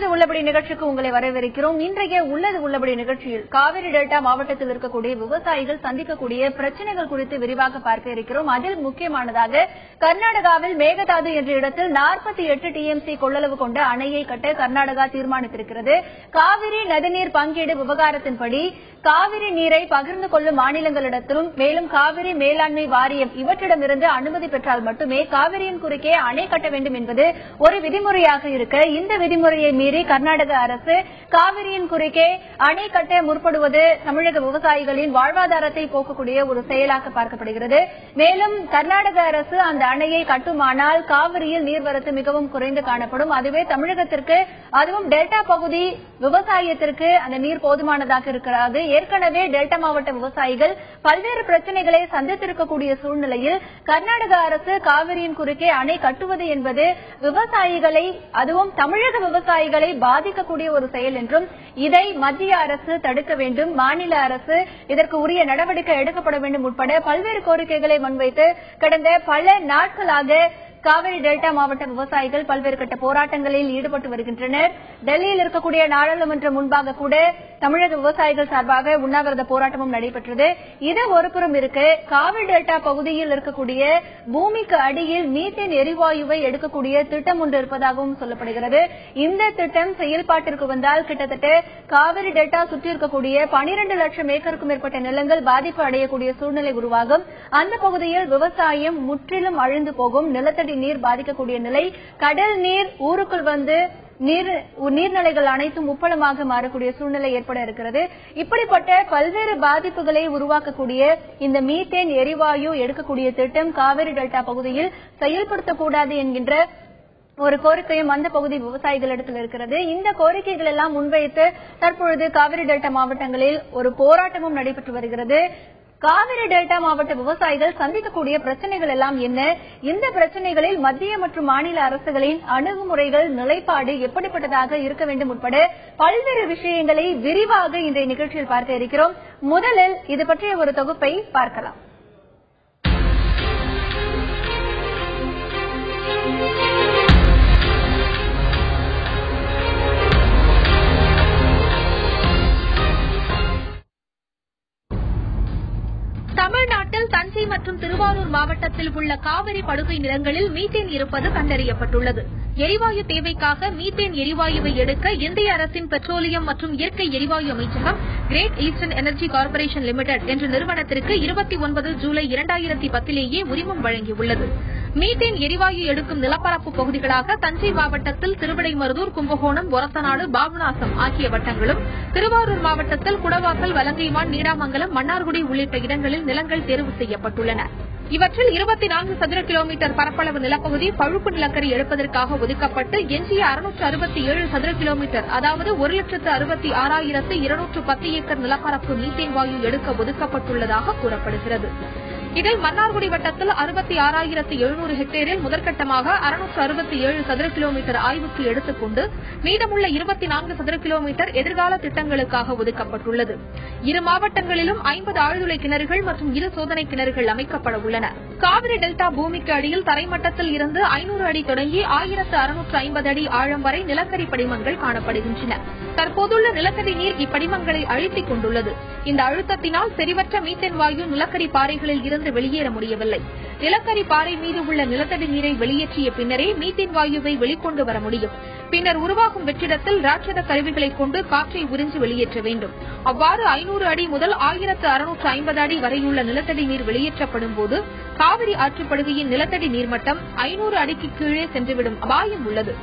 உள்ளது உள்ளபடி நிகழ்ச்சிக்கு உங்களை வரவேற்கிறோம். இன்றைய உள்ளது உள்ளபடி நிகழ்ச்சியில் காவிரி டெல்டா மாவட்டத்தில் இருக்கக்கூடிய விவசாயிகள் சந்திக்கக்கூடிய பிரச்சனைகள் குறித்து விரிவாக பார்க்க இருக்கிறோம். அதில் முக்கியமானதாக கர்நாடகாவில் மேகதாது என்ற இடத்தில் 48 டிஎம்சி கொள்ளளவு கொண்ட அணையை கட்ட கர்நாடகா தீர்மானித்திருக்கிறது. காவிரி நதிநீர் பங்கீடு விவகாரத்தின்படி காவிரி நீரை பகிர்ந்து கொள்ளும் மாநிலங்களிடத்திலும் மேலும் காவிரி மேலாண்மை வாரியம் இவற்றிடமிருந்து அனுமதி பெற்றால் மட்டுமே காவிரியின் குறுக்கே அணை கட்ட வேண்டும் என்பது ஒரு விதிமுறையாக இருக்க, இந்த விதிமுறையை மீறி கர்நாடக அரசு காவிரியின் குறுக்கே அணை கட்ட முற்படுவது தமிழக விவசாயிகளின் வாழ்வாதாரத்தை போக்கக்கூடிய ஒரு செயலாக பார்க்கப்படுகிறது. மேலும் கர்நாடக அரசு அந்த அணையை கட்டுமானால் காவிரியில் நீர்வரத்து மிகவும் குறைந்து காணப்படும். அதுவே தமிழகத்திற்கு, அதுவும் டெல்டா பகுதி விவசாயத்திற்கு அந்த நீர் போதுமானதாக இருக்கிறது. ஏற்கனவே டெல்டா மாவட்ட விவசாயிகள் பல்வேறு பிரச்சனைகளை சந்தித்திருக்கக்கூடிய சூழ்நிலையில் கர்நாடக அரசு காவிரியின் குறுக்கே அணை கட்டுவது என்பது விவசாயிகளை, அதுவும் தமிழக விவசாயிகளை பாதிக்கக்கூடிய ஒரு செயல் என்றும், இதை மத்திய அரசு தடுக்க வேண்டும், மாநில அரசு இதற்கு உரிய நடவடிக்கை எடுக்கப்பட வேண்டும் உட்பட பல்வேறு கோரிக்கைகளை முன்வைத்து கடந்த பல நாட்களாக காவிரி டெல்டா மாவட்ட விவசாயிகள் பல்வேறு கட்ட போராட்டங்களில் ஈடுபட்டு வருகின்றனர். டெல்லியில் இருக்கக்கூடிய நாடாளுமன்றம் முன்பாக கூட தமிழக விவசாயிகள் சார்பாக உண்ணாவிரத போராட்டமும் நடைபெற்றது. இது ஒருபுறம் இருக்கு. காவிரி டெல்டா பகுதியில் இருக்கக்கூடிய பூமிக்கு அடியில் மீத்தேன் எரிவாயுவை எடுக்கக்கூடிய திட்டம் ஒன்று இருப்பதாகவும் சொல்லப்படுகிறது. இந்த திட்டம் செயல்பாட்டிற்கு வந்தால் கிட்டத்தட்ட காவிரி டெல்டா சுற்றி இருக்கக்கூடிய 12 லட்சம் ஏக்கருக்கும் மேற்பட்ட நிலங்கள் பாதிப்பு அடையக்கூடிய சூழ்நிலை உருவாகும். அந்த பகுதியில் விவசாயம் முற்றிலும் அழிந்து போகும். நிலத்தடி நீர் பாதிக்கக்கூடிய நிலை, கடல் நீர் ஊருக்குள் வந்து நீர்நிலைகள் அனைத்தும் உப்பளமாக மாறக்கூடிய சூழ்நிலை ஏற்பட இருக்கிறது. இப்படிப்பட்ட பல்வேறு பாதிப்புகளை உருவாக்கக்கூடிய இந்த மீத்தேன் எரிவாயு எடுக்கக்கூடிய திட்டம் காவிரி டெல்டா பகுதியில் செயல்படுத்தக்கூடாது என்கின்ற ஒரு கோரிக்கையும் அந்த பகுதி விவசாயிகளிடத்தில் இருக்கிறது. இந்த கோரிக்கைகள் எல்லாம் முன்வைத்து தற்பொழுது காவிரி டெல்டா மாவட்டங்களில் ஒரு போராட்டமும் நடைபெற்று வருகிறது. காவிரி டெல்டா மாவட்ட விவசாயிகள் சந்திக்கக்கூடிய பிரச்சனைகள் எல்லாம் என்ன, இந்த பிரச்சனைகளில் மத்திய மற்றும் மாநில அரசுகளின் அணுகுமுறைகள், நிலைப்பாடு எப்படிப்பட்டதாக இருக்க வேண்டும் உட்பட பல்வேறு விஷயங்களை விரிவாக இன்றைய நிகழ்ச்சியில் பார்க்க இருக்கிறோம். முதலில் இது பற்றிய ஒரு தொகுப்பை பார்க்கலாம். தமிழ்நாட்டில் தஞ்சை மற்றும் திருவாரூர் மாவட்டத்தில் உள்ள காவிரி படுகை நிலங்களில் மீத்தேன் இருப்பது கண்டறியப்பட்டுள்ளது. எரிவாயு தேவைக்காக மீத்தேன் எரிவாயுவை எடுக்க இந்திய அரசின் பெட்ரோலியம் மற்றும் இயற்கை எரிவாயு அமைச்சகம் Great Eastern Energy Corporation Limited என்ற நிறுவனத்திற்கு 29 ஜூலை 2010 உரிமம் வழங்கியுள்ளது. மீத்தேன் எரிவாயு எடுக்கும் நிலப்பரப்பு பகுதிகளாக தஞ்சை மாவட்டத்தில் திருவிடைமருதூர், கும்பகோணம், ஒரத்தநாடு, பாபநாசம் ஆகிய வட்டங்களும், திருவாரூர் மாவட்டத்தில் குடவாசல், வலங்கைமான், நீடாமங்கலம், மன்னார்குடி உள்ளிட்ட இடங்களில் நிலங்கள் தேர்வு செய்யப்பட்டுள்ளன. இவற்றில் 24 சதுர கிலோமீட்டர் பரப்பளவு நிலப்பகுதி பழுப்பு நிலக்கரி எடுப்பதற்காக ஒதுக்கப்பட்டு எஞ்சிய 667 சதுர கிலோமீட்டர், அதாவது 1,66,210 ஏக்கர் நிலப்பரப்பு மீத்தேன் வாயு எடுக்க ஒதுக்கப்பட்டுள்ளதாக கூறப்படுகிறது. இதில் மன்னார்குடி வட்டத்தில் 66,700 ஹெக்டேரில் முதற்கட்டமாக 667 சதுர கிலோமீட்டர் ஆய்வுக்கு எடுத்துக்கொண்டு மீதமுள்ள 24 சதுர கிலோமீட்டர் எதிர்கால திட்டங்களுக்காக ஒதுக்கப்பட்டுள்ளது. இரு மாவட்டங்களிலும் 50 ஆழ்துளை கிணறுகள் மற்றும் 2 சோதனை கிணறுகள் அமைக்கப்பட உள்ளன. காவிரி டெல்டா பூமிக்கு அடியில் தரைமட்டத்தில் இருந்து 500 அடி தொடங்கி 1650 அடி ஆழம் வரை நிலக்கரி படிமங்கள் காணப்படுகின்றன. தற்போதுள்ள நிலத்தடி நீர் இப்படிமங்களை அழுத்திக் கொண்டுள்ளது. இந்த அழுத்தத்தினால் செறிவற்ற மீத்தேன் வாயு நிலக்கரி பாறைகளில் இருந்து வெளியேற முடியவில்லை. நிலக்கரி பாறை மீது உள்ள நிலத்தடி நீரை வெளியேற்றிய பின்னரே மீத்தேன் வாயுவை வெளிக்கொண்டு வர முடியும். பின்னர் உருவாகும் வெற்றிடத்தில் ராட்சத கருவிகளை கொண்டு காற்றை உறிஞ்சி வெளியேற்ற வேண்டும். அவ்வாறு 500 அடி முதல் 1650 அடி வரையுள்ள நிலத்தடி நீர் வெளியேற்றப்படும் போது காவிரி ஆற்றுப்படுகையின் நிலத்தடி நீர்மட்டம் 500 அடிக்கு கீழே சென்றுவிடும் அபாயம் உள்ளது.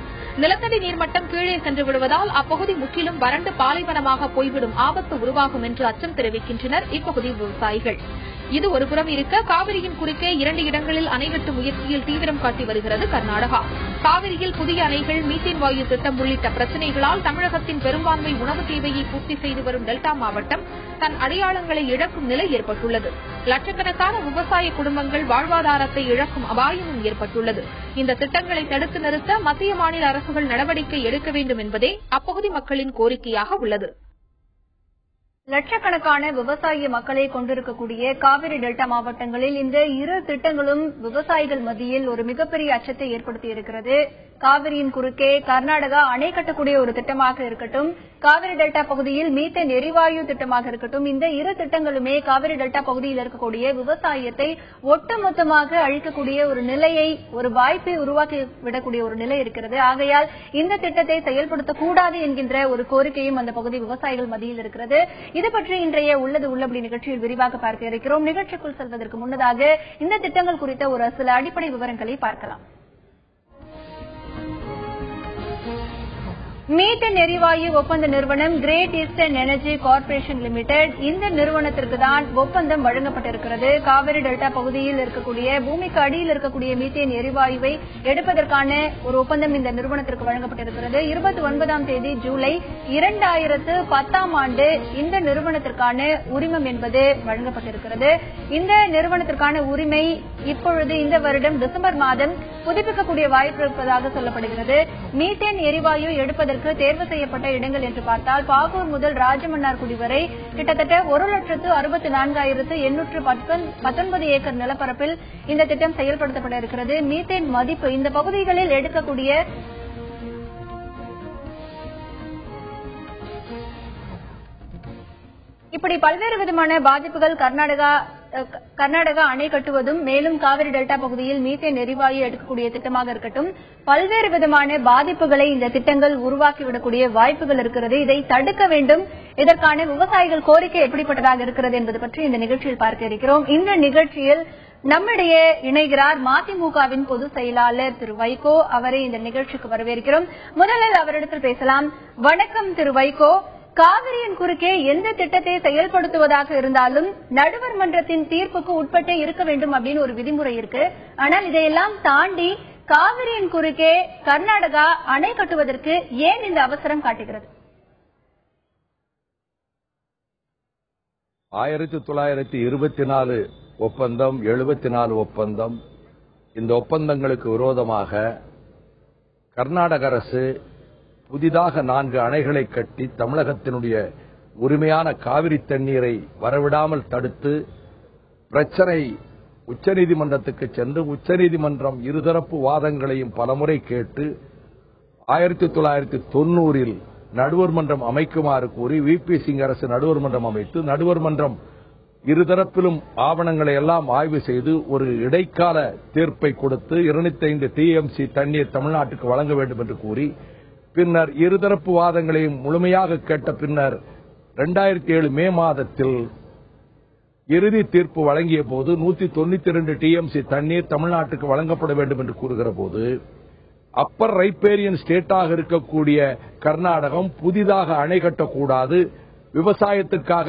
நிலத்தடி நீர்மட்டம் கீழே சென்று விடுவதால் அப்பகுதி முற்றிலும் வறண்டு பாலைவனமாக போய்விடும் ஆபத்து உருவாகும் என்று அச்சம் தெரிவிக்கின்றனர் இப்பகுதி விவசாயிகள். இது ஒருபுறம் இருக்க, காவிரியின் குறுக்கே 2 இடங்களில் அணை கட்டும் முயற்சியில் தீவிரம் காட்டி வருகிறது கர்நாடகா. காவிரியில் புதிய அணைகள், மீத்தேன் வாயு திட்டம் உள்ளிட்ட பிரச்சினைகளால் தமிழகத்தின் பெரும்பான்மை உணவு தேவையை பூர்த்தி செய்து வரும் டெல்டா மாவட்டம் தன் அடையாளங்களை இழக்கும் நிலை ஏற்பட்டுள்ளது. லட்சக்கணக்கான விவசாய குடும்பங்கள் வாழ்வாதாரத்தை இழக்கும் அபாயமும் ஏற்பட்டுள்ளது. இந்த திட்டங்களை தடுத்து நிறுத்த மத்திய மாநில அரசுகள் நடவடிக்கை எடுக்க வேண்டும் என்பதே அப்பகுதி மக்களின் கோரிக்கையாக உள்ளது. லட்சக்கணக்கான விவசாய மக்களை கொண்டிருக்கக்கூடிய காவிரி டெல்டா மாவட்டங்களில் இந்த இரு திட்டங்களும் விவசாயிகள் மத்தியில் ஒரு மிகப்பெரிய அச்சத்தை ஏற்படுத்தி இருக்கிறது. காவிரியின் குறுக்கே கர்நாடகா அணை கட்டக்கூடிய ஒரு திட்டமாக இருக்கட்டும், காவிரி டெல்டா பகுதியில் மீத்தேன் எரிவாயு திட்டமாக இருக்கட்டும், இந்த இரு திட்டங்களுமே காவிரி டெல்டா பகுதியில் இருக்கக்கூடிய விவசாயத்தை ஒட்டுமொத்தமாக அழிக்கக்கூடிய ஒரு நிலையை, ஒரு வாய்ப்பை உருவாக்கிவிடக்கூடிய ஒரு நிலை இருக்கிறது. ஆகையால் இந்த திட்டத்தை செயல்படுத்தக்கூடாது என்கின்ற ஒரு கோரிக்கையும் அந்த பகுதி விவசாயிகள் மத்தியில் இருக்கிறது. இது பற்றி இன்றைய உள்ளது உள்ளபடி நிகழ்ச்சியில் விரிவாக பார்க்க இருக்கிறோம். நிகழ்ச்சிக்குள் செல்வதற்கு முன்னதாக இந்த திட்டங்கள் குறித்த ஒரு சில அடிப்படை விவரங்களை பார்க்கலாம். மீத்தேன் எரிவாயு ஒப்பந்த நிறுவனம் Great Eastern Energy Corporation Limited, இந்த நிறுவனத்திற்கு தான் ஒப்பந்தம் வழங்கப்பட்டிருக்கிறது. காவிரி டெல்டா பகுதியில் இருக்கக்கூடிய பூமிக்கு அடியில் இருக்கக்கூடிய மீத்தேன் எரிவாயுவை எடுப்பதற்கான ஒரு ஒப்பந்தம் இந்த நிறுவனத்திற்கு வழங்கப்பட்டிருக்கிறது. 29ஆம் தேதி ஜூலை 2010ஆம் ஆண்டு இந்த நிறுவனத்திற்கான உரிமம் என்பது வழங்கப்பட்டிருக்கிறது. இந்த நிறுவனத்திற்கான உரிமை இப்பொழுது இந்த வருடம் டிசம்பர் மாதம் புதுப்பிக்கக்கூடிய வாய்ப்பு இருப்பதாக சொல்லப்படுகிறது. மீத்தேன் எரிவாயு எடுப்பதற்கு தேர்வு செய்யப்பட்ட இடங்கள் என்று பார்த்தால் பாகூர் முதல் ராஜமன்னார்குடி வரை கிட்டத்தட்ட 1,64,819 ஏக்கர் நிலப்பரப்பில் இந்த திட்டம் செயல்படுத்தப்பட இருக்கிறது. மீத்தேன் மதிப்பு இந்த பகுதிகளில் எடுக்கக்கூடிய இப்படி பல்வேறு விதமான பாதிப்புகள் கர்நாடகா அணை கட்டுவதும், மேலும் காவிரி டெல்டா பகுதியில் மீத்தேன் எரிவாயு எடுக்கக்கூடிய திட்டமாக இருக்கட்டும், பல்வேறு விதமான பாதிப்புகளை இந்த திட்டங்கள் உருவாக்கிவிடக்கூடிய வாய்ப்புகள் இருக்கிறது. இதை தடுக்க வேண்டும். இதற்கான விவசாயிகள் கோரிக்கை எப்படிப்பட்டதாக இருக்கிறது என்பது பற்றி இந்த நிகழ்ச்சியில் பார்க்க இருக்கிறோம். இந்த நிகழ்ச்சியில் நம்மிடையே இணைகிறார் மதிமுகவின் பொதுச் செயலாளர் திரு வைகோ. அவரை இந்த நிகழ்ச்சிக்கு வரவேற்கிறோம். முதலில் அவரிடத்தில் பேசலாம். வணக்கம் திரு வைகோ. காவிரியின் குறுக்கே எந்த திட்டத்தை செயல்படுத்துவதாக இருந்தாலும் நடுவர் மன்றத்தின் தீர்ப்புக்கு உட்பட்டே இருக்க வேண்டும் அப்படின்னு ஒரு விதிமுறை இருக்கு. ஆனால் இதையெல்லாம் தாண்டி காவிரியின் குறுக்கே கர்நாடகா அணை கட்டுவதற்கு ஏன் இந்த அவசரம் காட்டுகிறது? 1924 ஒப்பந்தம், 74 ஒப்பந்தம், இந்த ஒப்பந்தங்களுக்கு விரோதமாக கர்நாடக அரசு புதிதாக 4 அணைகளை கட்டி தமிழகத்தினுடைய உரிமையான காவிரி தண்ணீரை வரவிடாமல் தடுத்து பிரச்சனை உச்சநீதிமன்றத்துக்கு சென்று உச்சநீதிமன்றம் இருதரப்பு வாதங்களையும் பலமுறை கேட்டு 1990 நடுவர் மன்றம் அமைக்குமாறு கூறி விபி சிங் அரசு நடுவர் மன்றம் அமைத்து நடுவர் மன்றம் இருதரப்பிலும் ஆவணங்களை எல்லாம் ஆய்வு செய்து ஒரு இடைக்கால தீர்ப்பை கொடுத்து 205 டிஎம்சி தண்ணீர் தமிழ்நாட்டுக்கு வழங்க வேண்டும் என்று கூறி பின்னர் இருதரப்பு வாதங்களையும் முழுமையாக கேட்ட பின்னர் 2007 மே மாதத்தில் இறுதி தீர்ப்பு வழங்கிய போது 192 டிஎம்சி தண்ணீர் தமிழ்நாட்டுக்கு வழங்கப்பட வேண்டும் என்று கூறுகிற போது அப்பர் ரைப்பேரியன் ஸ்டேட்டாக இருக்கக்கூடிய கர்நாடகம் புதிதாக அணை கட்டக்கூடாது, விவசாயத்துக்காக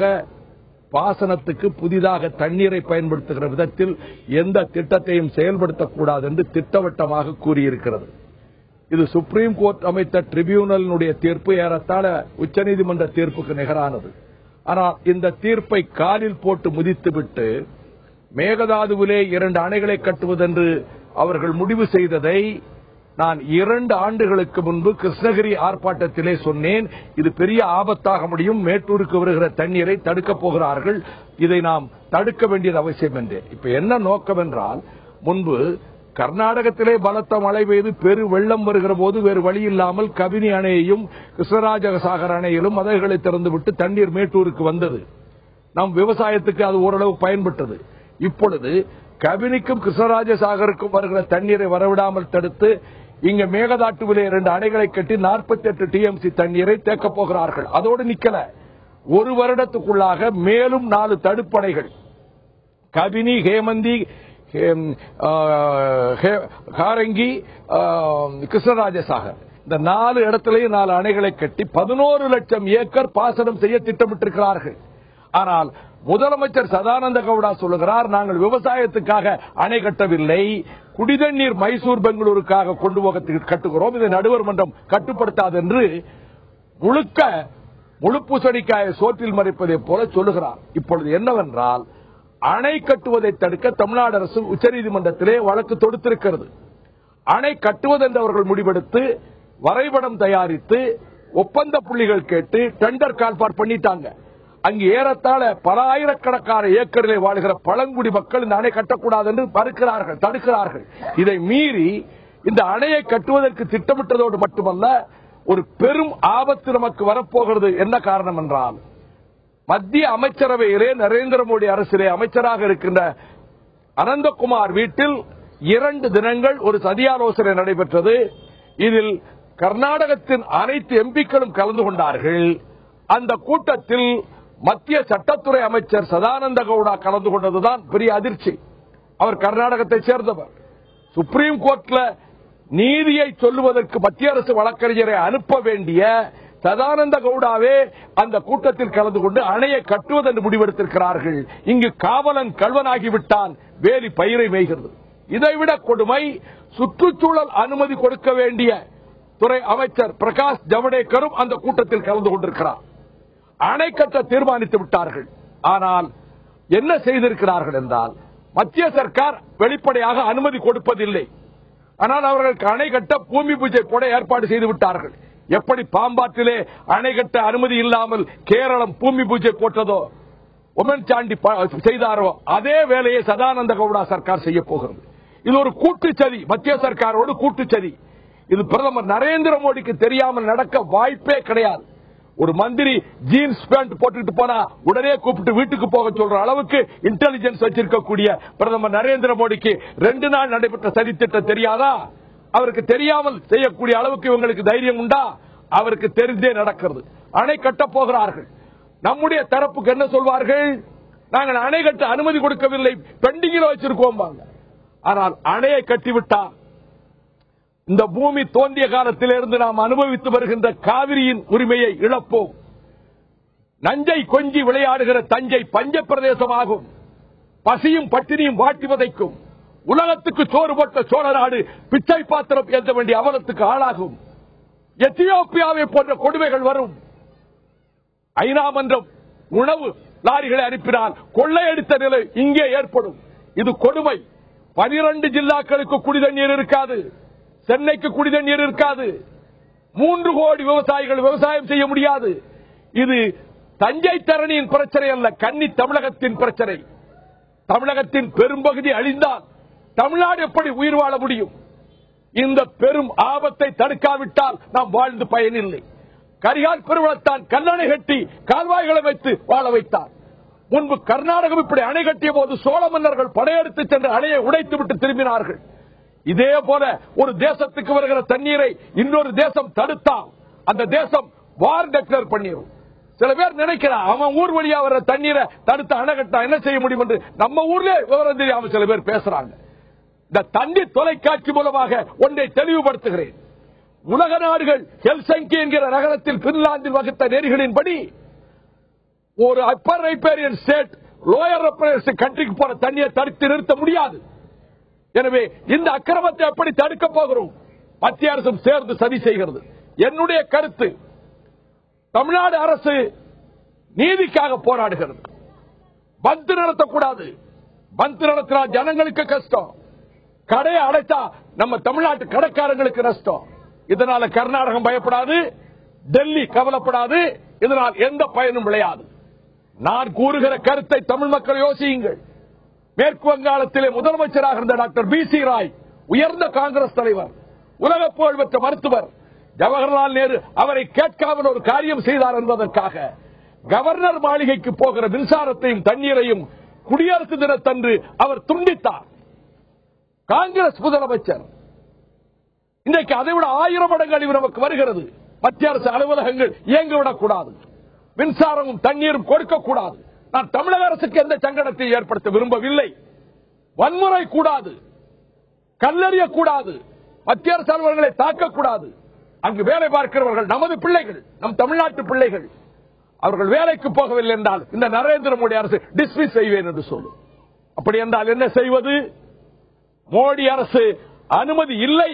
பாசனத்துக்கு புதிதாக தண்ணீரை பயன்படுத்துகிற விதத்தில் எந்த திட்டத்தையும் செயல்படுத்தக்கூடாது என்று திட்டவட்டமாக கூறியிருக்கிறது. இது சுப்ரீம் கோர்ட் அமைத்த டிரிபியூனலினுடைய தீர்ப்பு ஏறத்தாழ உச்சநீதிமன்ற தீர்ப்புக்கு நிகரானது. ஆனால் இந்த தீர்ப்பை காலில் போட்டு முதித்துவிட்டு மேகதாதுவிலே 2 அணைகளை கட்டுவதென்று அவர்கள் முடிவு செய்ததை நான் 2 ஆண்டுகளுக்கு முன்பு கிருஷ்ணகிரி ஆர்ப்பாட்டத்திலே சொன்னேன். இது பெரிய ஆபத்தாக முடியும், மேட்டூருக்கு வருகிற தண்ணீரை தடுக்கப் போகிறார்கள், இதை நாம் தடுக்க வேண்டியது அவசியம் என்றேன். இப்ப என்ன நோக்கம் என்றால், முன்பு கர்நாடகத்திலே பலத்த மழை பெய்து பெரு வெள்ளம் வருகிற போது வேறு வழி இல்லாமல் கபினி அணையையும் கிருஷ்ணராஜசாகர் அணையிலும் மதகுகளை திறந்துவிட்டு தண்ணீர் மேட்டூருக்கு வந்தது. நம் விவசாயத்துக்கு அது ஓரளவு பயன்பட்டது. இப்பொழுது கபினிக்கும் கிருஷ்ணராஜசாகருக்கும் வருகிற தண்ணீரை வரவிடாமல் தடுத்து இங்க மேகதாட்டுவிலே 2 அணைகளை கட்டி 48 டிஎம்சி தண்ணீரை தேக்கப் போகிறார்கள். அதோடு நிக்கல, ஒரு வருடத்துக்குள்ளாக மேலும் 4 தடுப்பணைகள் கபினி, ஹேமந்தி, காரங்கி, கிருஷ்ணராஜசாகர், இந்த 4 இடத்திலேயும் 4 அணைகளை கட்டி 11 லட்சம் ஏக்கர் பாசனம் செய்ய திட்டமிட்டிருக்கிறார்கள். ஆனால் முதலமைச்சர் சதானந்த கவுடா சொல்லுகிறார், நாங்கள் விவசாயத்துக்காக அணை கட்டவில்லை, குடிதண்ணீர் மைசூர் பெங்களூருக்காக கொண்டு போக கட்டுகிறோம், இதை நடுவர் மன்றம் கட்டுப்படுத்தாது என்று முழுப்பூசணிக்காய சோற்றில் மறைப்பதை போல சொல்லுகிறார். இப்பொழுது என்னவென்றால், அணை கட்டுவதை தடுக்க தமிழ்நாடு அரசு உச்சநீதிமன்றத்திலே வழக்கு தொடுத்திருக்கிறது. அணை கட்டுவதென்று அவர்கள் முடிவெடுத்து வரைபடம் தயாரித்து ஒப்பந்த புள்ளிகள் கேட்டு டெண்டர் கால்பார் பண்ணிட்டாங்க. அங்கு ஏறத்தாழ பல ஆயிரக்கணக்கான ஏக்கரிலே வாழ்கிற பழங்குடி மக்கள் இந்த அணை கட்டக்கூடாது என்று மறுக்கிறார்கள், தடுக்கிறார்கள். இதை மீறி இந்த அணையை கட்டுவதற்கு திட்டமிட்டதோடு மட்டுமல்ல, ஒரு பெரும் ஆபத்து நமக்கு வரப்போகிறது. என்ன காரணம் என்றால், மத்திய அமைச்சரவையிலே நரேந்திர மோடி அரசிலே அமைச்சராக இருக்கின்ற அனந்தகுமார் வீட்டில் 2 தினங்கள் ஒரு சதியாலோசனை நடைபெற்றது. இதில் கர்நாடகத்தின் அனைத்து எம்பிக்களும் கலந்து கொண்டார்கள். அந்த கூட்டத்தில் மத்திய சட்டத்துறை அமைச்சர் சதானந்த கவுடா கலந்து கொண்டதுதான் பெரிய அதிர்ச்சி. அவர் கர்நாடகத்தை சேர்ந்தவர். சுப்ரீம் கோர்ட்ல நீதியை சொல்லுவதற்கு மத்திய அரசு வழக்கறிஞரை அனுப்ப வேண்டிய சதானந்த கவுடாவே அந்த கூட்டத்தில் கலந்து கொண்டு அணையை கட்டுவது என்று முடிவெடுத்திருக்கிறார்கள். இங்கு காவலன் கல்வனாகிவிட்டான், வேலி பயிரை மேய்கிறது. இதைவிட கொடுமை, சுற்றுச்சூழல் அனுமதி கொடுக்க வேண்டிய துறை அமைச்சர் பிரகாஷ் ஜவடேகரும் அந்த கூட்டத்தில் கலந்து கொண்டிருக்கிறார். அணை கட்ட தீர்மானித்து விட்டார்கள். ஆனால் என்ன செய்திருக்கிறார்கள் என்றால், மத்திய சர்க்கார் வெளிப்படையாக அனுமதி கொடுப்பதில்லை. ஆனால் அவர்களுக்கு அணை கட்ட பூமி பூஜை போட ஏற்பாடு செய்து விட்டார்கள். எப்படி பாம்பாற்றிலே அணை கட்ட அனுமதி இல்லாமல் கேரளம் பூமி பூஜை போட்டதோ, உமன் சாண்டி செய்தாரோ, அதே வேலையை சதானந்த கவுடா சர்க்கார் செய்ய போகிறது. இது ஒரு கூட்டுச்சதி, மத்திய சர்க்காரோடு கூட்டுச்சதி. இது பிரதமர் நரேந்திர மோடிக்கு தெரியாமல் நடக்க வாய்ப்பே கிடையாது. ஒரு மந்திரி ஜீன்ஸ் பேண்ட் போட்டுட்டு போனா உடனே கூப்பிட்டு வீட்டுக்கு போக சொல்ற அளவுக்கு இன்டெலிஜென்ஸ் வச்சிருக்கக்கூடிய பிரதமர் நரேந்திர மோடிக்கு 2 நாள் நடைபெற்ற சதித்திட்டம் தெரியாதா? அவருக்கு தெரியாமல் செய்யக்கூடிய அளவுக்கு இவங்களுக்கு தைரியம் உண்டா? அவருக்கு தெரிந்தே நடக்கிறது. அணை கட்ட போகிறார்கள். நம்முடைய தரப்புக்கு என்ன சொல்வார்கள்? நாங்கள் அணை கட்ட அனுமதி கொடுக்கவில்லை, பெண்டிங்கில் வச்சிருக்கோம். ஆனால் அணையை கட்டிவிட்டார் இந்த பூமி தோன்றிய காலத்திலிருந்து நாம் அனுபவித்து வருகின்ற காவிரியின் உரிமையை இழப்போம். நஞ்சை கொஞ்சி விளையாடுகிற தஞ்சை பஞ்ச பிரதேசமாகும். பசியும் பட்டினியும் வாட்டி வதைக்கும். உலகத்துக்கு சோறு போட்ட சோழ நாடு பிச்சை பாத்திரம் ஏற்ற வேண்டிய அவலத்துக்கு ஆளாகும். எத்தியோப்பியாவை போன்ற கொடுமைகள் வரும். ஐநா மன்றம் உணவு லாரிகளை அனுப்பினால் கொள்ளையடித்த நிலை இங்கே ஏற்படும். இது கொடுமை. 12 ஜில்லாக்களுக்கு குடிதண்ணீர் இருக்காது. சென்னைக்கு குடிதண்ணீர் இருக்காது. 3 கோடி விவசாயிகள் விவசாயம் செய்ய முடியாது. இது தஞ்சை தரணியின் பிரச்சனை அல்ல, கன்னி தமிழகத்தின் பிரச்சனை. தமிழகத்தின் பெரும்பகுதி அழிந்தால் தமிழ்நாடு எப்படி உயிர் வாழ முடியும்? இந்த பெரும் ஆபத்தை தடுக்காவிட்டால் நாம் வாழ்ந்து பயனில்லை. கரிகால் பெருவளத்தான் கல்லணை கட்டி கால்வாய்களை வைத்து வாழ வைத்தார். முன்பு கர்நாடகம் இப்படி அணை கட்டிய போது சோழ மன்னர்கள் படையெடுத்து சென்று அணையை உடைத்து விட்டு திரும்பினார்கள். இதே போல ஒரு தேசத்துக்கு வருகிற தண்ணீரை இன்னொரு தேசம் தடுத்தால் அந்த தேசம் வார் டெக்ளேர் பண்ணிடும். சில பேர் நினைக்கிறார், அவன் ஊர் வழியா வர தண்ணீரை தடுத்து அணை கட்டா என்ன செய்ய முடியும் என்று. நம்ம ஊர்ல விவரம் தெரியாம சில பேர் பேசுறாங்க. இந்த தண்ணீர் தொலைக்காட்சி மூலமாக ஒன்றை தெளிவுபடுத்துகிறேன். உலக நாடுகள் ஹெல்சிங்கி என்கிற நகரத்தில் பின்லாந்தில் வகுத்த நெறிகளின்படி ஒரு Appar riparian state lower riparian கண்ட்ரிக்கு போற தண்ணீரை தடுத்து நிறுத்த முடியாது. எனவே இந்த அக்கிரமத்தை எப்படி தடுக்க போகிறோம்? மத்திய அரசும் சேர்ந்து சதி செய்கிறது. என்னுடைய கருத்து, தமிழ்நாடு அரசு நீதிக்காக போராடுகிறது. பந்து நடத்தக்கூடாது. பந்து நடத்தினால் ஜனங்களுக்கு கஷ்டம். கடையை அடைத்தா நம்ம தமிழ்நாட்டு கடைக்காரங்களுக்கு நஷ்டம். இதனால கர்நாடகம் பயப்படாது, டெல்லி கவலைப்படாது. இதனால் எந்த பயனும் விளையாது. நான் கூறுகிற கருத்தை தமிழ் மக்கள் யோசியுங்கள். மேற்கு வங்காளத்திலே முதலமைச்சராக இருந்த டாக்டர் BC ராய் உயர்ந்த காங்கிரஸ் தலைவர், உலக புகழ்பெற்ற மருத்துவர். ஜவஹர்லால் நேரு அவரை கேட்காமல் ஒரு காரியம் செய்தார் என்பதற்காக கவர்னர் மாளிகைக்கு போகிற மின்சாரத்தையும் தண்ணீரையும் குடியரசு தினத்தன்று அவர் துண்டித்தார். காங்கிரஸ் முதலமைச்சர். இன்றைக்கு அதைவிட 1000 மடங்கு அழிவு நமக்கு வருகிறது. மத்திய அரசு அலுவலகங்கள் இயங்கிவிடக்கூடாது. மின்சாரமும் தண்ணீரும் கொடுக்கக்கூடாது. நான் தமிழக அரசுக்கு எந்த சங்கடத்தை ஏற்படுத்த விரும்பவில்லை. வன்முறை கூடாது, கல்லெறியக்கூடாது, மத்திய அரசு அலுவலர்களை தாக்கக்கூடாது. அங்கு வேலை பார்க்கிறவர்கள் நமது பிள்ளைகள், நம் தமிழ்நாட்டு பிள்ளைகள். அவர்கள் வேலைக்கு போகவில்லை என்றால் இந்த நரேந்திர மோடி அரசு டிஸ்மிஸ் செய்வேன் என்று சொல்லும். அப்படி என்றால் என்ன செய்வது? மோடி அரசு அனுமதி இல்லை,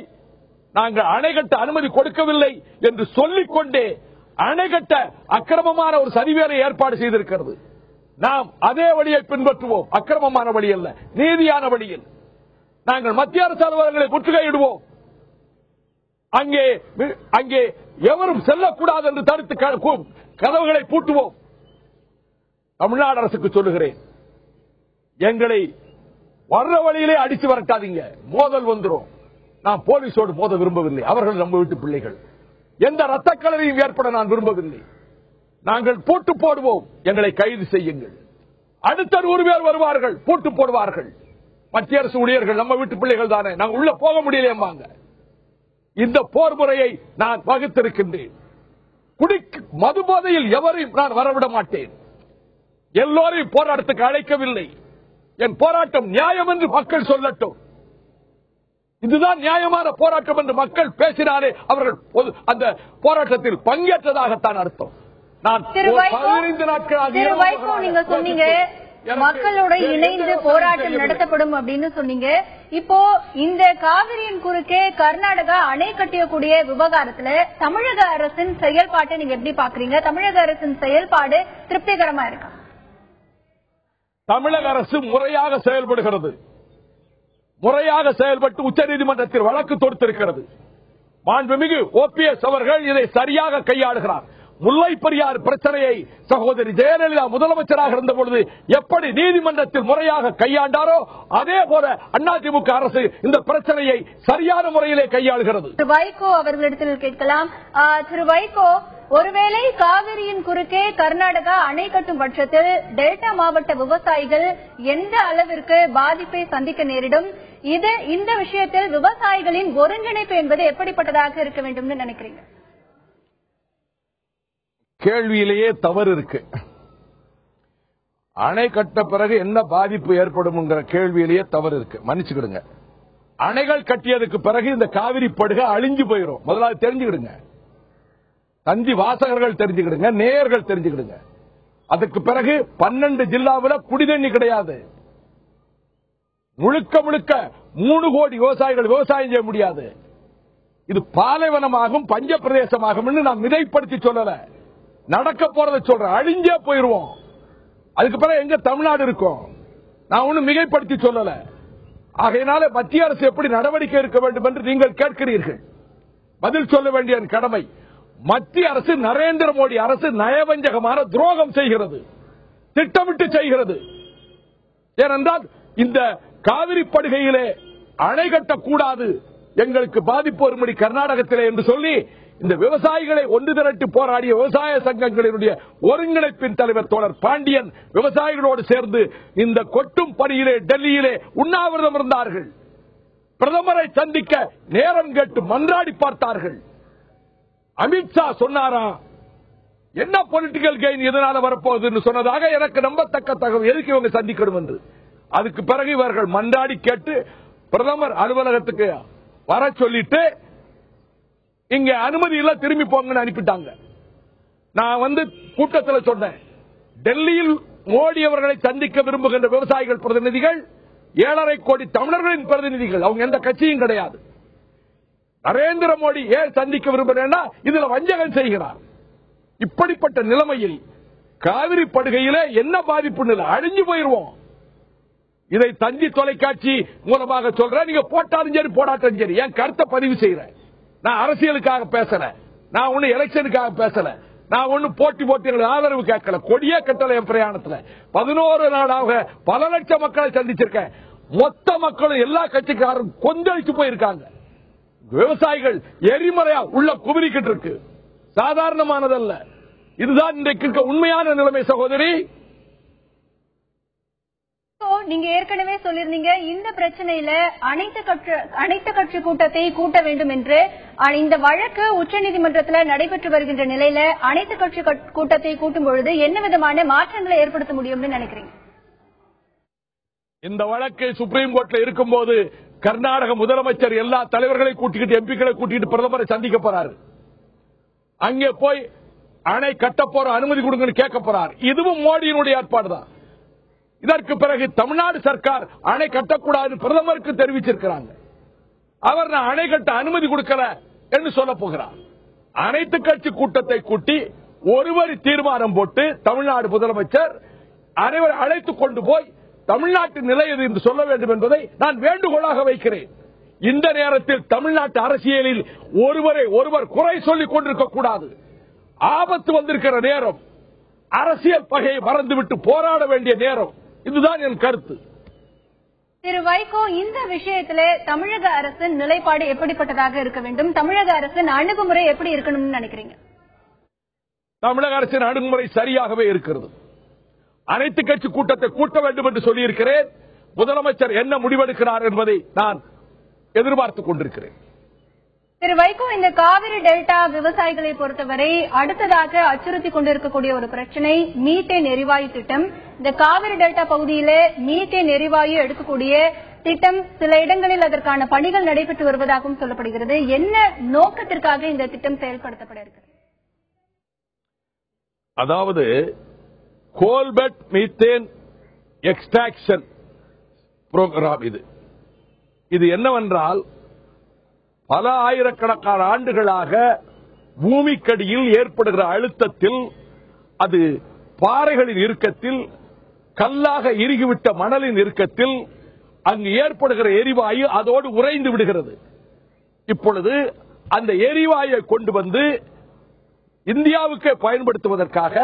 நாங்கள் அணை கட்ட அனுமதி கொடுக்கவில்லை என்று சொல்லிக்கொண்டே அணை கட்ட அக்கிரமமான ஒரு சதிவேலை ஏற்பாடு செய்திருக்கிறது. நாம் அதே வழியை பின்பற்றுவோம். அக்கிரமமான வழி அல்ல, நீதியான வழியில். நாங்கள் மத்திய அரசு அலுவலகங்களை முற்றுகையிடுவோம். அங்கே எவரும் செல்லக்கூடாது என்று தடுத்து கதவுகளை பூட்டுவோம். தமிழ்நாடு அரசுக்கு சொல்லுகிறேன், எங்களை வர்ற வழியிலே அடித்து வரட்டாதீங்க, மோதல் வந்துடும். நான் போலீஸோடு மோத விரும்பவில்லை. அவர்கள் நம்ம வீட்டு பிள்ளைகள். எந்த ரத்த கலரையும் ஏற்பட நான் விரும்பவில்லை. நாங்கள் பூட்டு போடுவோம், எங்களை கைது செய்யுங்கள். அடுத்த 100 பேர் வருவார்கள், பூட்டு போடுவார்கள். மத்திய அரசு ஊழியர்கள் நம்ம வீட்டு பிள்ளைகள் தானே, நாங்கள் உள்ள போக முடியலையம்பாங்க. இந்த போர் முறையை நான் வகுத்திருக்கின்றேன். மது போதையில் எவரையும் நான் வரவிட மாட்டேன். எல்லோரையும் போராட்டத்துக்கு அழைக்கவில்லை. என் போராட்டம் நியாயம் என்று மக்கள் சொல்லட்டும். இதுதான் நியாயமான போராட்டம் என்று மக்கள் பேசினாலே அவர்கள் அந்த போராட்டத்தில் பங்கேற்றதாகத்தான் அர்த்தம். நான் 15 நாட்களாக நீங்க சொன்னீங்க மக்களோட இணைந்து போராட்டம் நடத்தப்படும் அப்படின்னு சொன்னீங்க. இப்போ இந்த காவிரியின் குறுக்கே கர்நாடகா அணை கட்டியக்கூடிய விவகாரத்துல தமிழக அரசின் செயல்பாட்டை நீங்க எப்படி பாக்குறீங்க? தமிழக அரசின் செயல்பாடு திருப்திகரமா இருக்கா? தமிழக அரசு முறையாக செயல்படுகிறது. முறையாக செயல்பட்டு உச்சநீதிமன்றத்தில் வழக்கு தொடுத்திருக்கிறது. மாண்புமிகு OPS அவர்கள் இதை சரியாக கையாளுகிறார். முல்லை பெரியாறு பிரச்சனையை சகோதரி ஜெயலலிதா முதலமைச்சராக இருந்த பொழுது எப்படி நீதிமன்றத்தில் முறையாக கையாண்டாரோ அதே போல அதிமுக அரசு இந்த பிரச்சனையை சரியான முறையிலே கையாளுகிறது. திரு வைகோ அவர்களிடத்தில் கேட்கலாம். திரு வைகோ, ஒருவேளை காவிரியின் குறுக்கே கர்நாடகா அணை கட்டும் பட்சத்தில் டெல்டா மாவட்ட விவசாயிகள் எந்த அளவிற்கு பாதிப்பை சந்திக்க நேரிடும்? இந்த விஷயத்தில் விவசாயிகளின் ஒருங்கிணைப்பு என்பது எப்படிப்பட்டதாக இருக்க வேண்டும் நினைக்கிறீங்க? கேள்வியிலேயே தவறு இருக்கு. அணை கட்ட பிறகு என்ன பாதிப்பு ஏற்படும் கேள்வியிலேயே தவறு இருக்கு. மன்னிச்சுக்கிடுங்க. அணைகள் கட்டியதுக்கு பிறகு இந்த காவிரி படுகை அழிஞ்சு போயிடும். முதலாவது தெரிஞ்சுக்கிடுங்க. தந்தி வாசகர்கள் தெரிஞ்சுக்கிடுங்க, நேயர்கள் தெரிஞ்சுக்கிடுங்க. அதுக்கு பிறகு 12 ஜில்லாவில் குடிதண்ணி கிடையாது. முழுக்க முழுக்க 3 கோடி விவசாயிகள் விவசாயம் செய்ய முடியாது. இது பாலைவனமாகும், பஞ்ச பிரதேசமாகும். நான் மிதைப்படுத்தி சொல்லல, நடக்க போறதை சொல்றேன். அழிஞ்சே போயிருவோம். அதுக்கு பிறகு எங்க தமிழ்நாடு இருக்கும்? நான் ஒன்னும் மிகைப்படுத்தி சொல்லல. ஆகையினால மத்திய அரசு எப்படி நடவடிக்கை எடுக்க வேண்டும் என்று நீங்கள் கேட்கிறீர்கள். பதில் சொல்ல வேண்டிய கடமை. மத்திய அரசு, நரேந்திர மோடி அரசு நயவஞ்சகமான துரோகம் செய்கிறது, திட்டமிட்டு செய்கிறது. ஏனென்றால் இந்த காவிரி படுகையிலே அணை கட்டக்கூடாது, எங்களுக்கு பாதிப்பு வரும்படி கர்நாடகத்திலே என்று சொல்லி இந்த விவசாயிகளை ஒன்று திரட்டி போராடிய விவசாய சங்கங்களினுடைய ஒருங்கிணைப்பின் தலைவர் தோழர் பாண்டியன் விவசாயிகளோடு சேர்ந்து இந்த கொட்டும் பணியிலே டெல்லியிலே உண்ணாவிரதம் இருந்தார்கள். பிரதமரை சந்திக்க நேரம் கேட்டு மன்றாடி பார்த்தார்கள். அமித்ஷா சொன்னாரா என்ன பொலிட்டிக்கல் கெயின் இதனால வரப்போகுது சொன்னதாக எனக்கு நம்பத்தக்க தகவல். எதுக்கு இவங்க சந்திக்கணும் என்று. அதுக்கு பிறகு இவர்கள் மன்றாடி கேட்டு பிரதமர் அலுவலகத்துக்கு வர சொல்லிட்டு இங்க அனுமதி இல்ல, திரும்பி போங்கன்னு அனுப்பிட்டாங்க. நான் கூட்டத்தில் சொன்னேன், டெல்லியில் மோடி அவர்களை சந்திக்க விரும்புகின்ற விவசாயிகள் பிரதிநிதிகள் 7.5 கோடி தமிழர்களின் பிரதிநிதிகள், அவங்க எந்த கட்சியும் கிடையாது. நரேந்திர மோடி ஏன் சந்திக்க விரும்புகிறேன்னா இதுல வஞ்சகம் செய்கிறார். இப்படிப்பட்ட நிலைமையில் காவிரி படுகையிலே என்ன பாதிப்பு நிலை, அழிஞ்சு போயிருவோம். இதை தந்தி தொலைக்காட்சி மூலமாக சொல்றேன். நீங்க போட்டாலும் சரி போடாட்டும் சரி, என் கருத்தை பதிவு செய்யறேன். நான் அரசியலுக்காக பேசல, நான் ஒண்ணு எலெக்ஷனுக்காக பேசல, நான் ஒண்ணு போட்டி எங்களுக்கு ஆதரவு கேட்கல. கொடியே கட்டல. என் பிரயாணத்தில் 11 நாளாக பல லட்சம் மக்களை சந்திச்சிருக்கேன். மொத்த மக்களும் எல்லா கட்சிக்காரரும் கொந்தளிச்சு போயிருக்காங்க. விவசாயிகள் எரிமலையா உள்ள குவிரிக்கிட்டு இருக்கு. சாதாரணமானதல்ல. இதுதான் இன்றைக்கு இருக்க உண்மையான நிலைமை சகோதரி. நீங்க ஏற்கனவே சொல்லிருந்தீங்க இந்த பிரச்சனையில அனைத்து கட்சி கூட்டத்தை கூட்ட வேண்டும் என்று. இந்த வழக்கு உச்சநீதிமன்றத்தில் நடைபெற்று வருகின்ற நிலையில அனைத்து கட்சி கூட்டத்தை கூட்டும் பொழுது என்ன விதமான மாற்றங்களை ஏற்படுத்த முடியும்னு நினைக்கிறீங்க? இந்த வழக்கு சுப்ரீம் கோர்ட்ல இருக்கும் போது கர்நாடக முதலமைச்சர் எல்லா தலைவர்களை கூட்டிக்கிட்டு எம்பிக்களை கூட்டிட்டு பிரதமரை சந்திக்க போறாரு. அங்கே போய் அணை கட்ட போற அனுமதி கொடுங்கன்னு கேட்க போறார். இதுவும் மோடியினுடைய ஏற்பாடு தான். இதற்கு பிறகு தமிழ்நாடு சர்க்கார் அணை கட்டக்கூடாது பிரதமருக்கு தெரிவிச்சிருக்கிறாங்க. அவர் நான் அணை கட்ட அனுமதி கொடுக்கல என்று சொல்ல போகிறார். அனைத்து கட்சி கூட்டத்தை கூட்டி ஒருவரி தீர்மானம் போட்டு தமிழ்நாடு முதலமைச்சர் அனைவரை அழைத்துக் கொண்டு போய் தமிழ்நாட்டின் நிலை எது என்று சொல்ல வேண்டும் என்பதை நான் வேண்டுகோளாக வைக்கிறேன். இந்த நேரத்தில் தமிழ்நாட்டு அரசியலில் ஒருவரை ஒருவர் குறை சொல்லிக் கொண்டிருக்க கூடாது. ஆபத்து வந்திருக்கிற நேரம். அரசியல் பகையை மறந்துவிட்டு போராட வேண்டிய நேரம். இதுதான் என் கருத்து. திரு வைகோ, இந்த விஷயத்திலே தமிழக அரசின் நிலைப்பாடு எப்படிப்பட்டதாக இருக்க வேண்டும்? தமிழக அரசின் அணுகுமுறை எப்படி இருக்கணும்னு நினைக்கிறீங்க? தமிழக அரசின் அணுகுமுறை சரியாகவே இருக்கிறது. அனைத்து கட்சி கூட்டத்தை கூட்ட வேண்டும் என்று சொல்லியிருக்கிறேன். முதலமைச்சர் என்ன முடிவெடுக்கிறார் என்பதை நான் எதிர்பார்த்துக் கொண்டிருக்கிறேன். திரு வைகோ, இந்த காவிரி டெல்டா விவசாயிகளை பொறுத்தவரை அடுத்ததாக அச்சுறுத்திக் கொண்டிருக்கக்கூடிய ஒரு பிரச்சனை மீத்தேன் எரிவாயு திட்டம். இந்த காவிரி டெல்டா பகுதியிலே மீத்தேன் எரிவாயு எடுக்கக்கூடிய திட்டம் சில இடங்களில் அதற்கான பணிகள் நடைபெற்று வருவதாகவும் சொல்லப்படுகிறது. என்ன நோக்கத்திற்காக இந்த திட்டம் செயல்படுத்தப்பட இருக்கிறது? அதாவது கோல்பெட் மீத்தேன் எக்ஸ்ட்ராக்ஷன் புரோகிராம். இது என்னவென்றால், பல ஆயிரக்கணக்கான ஆண்டுகளாக பூமிக்கடியில் ஏற்படுகிற அழுத்தத்தில், அது பாறைகளின் இறுக்கத்தில், கல்லாக இறுகிவிட்ட மணலின் இறுக்கத்தில் அங்கு ஏற்படுகிற எரிவாயு அதோடு உறைந்து விடுகிறது. இப்பொழுது அந்த எரிவாயை கொண்டு வந்து இந்தியாவுக்கு பயன்படுத்துவதற்காக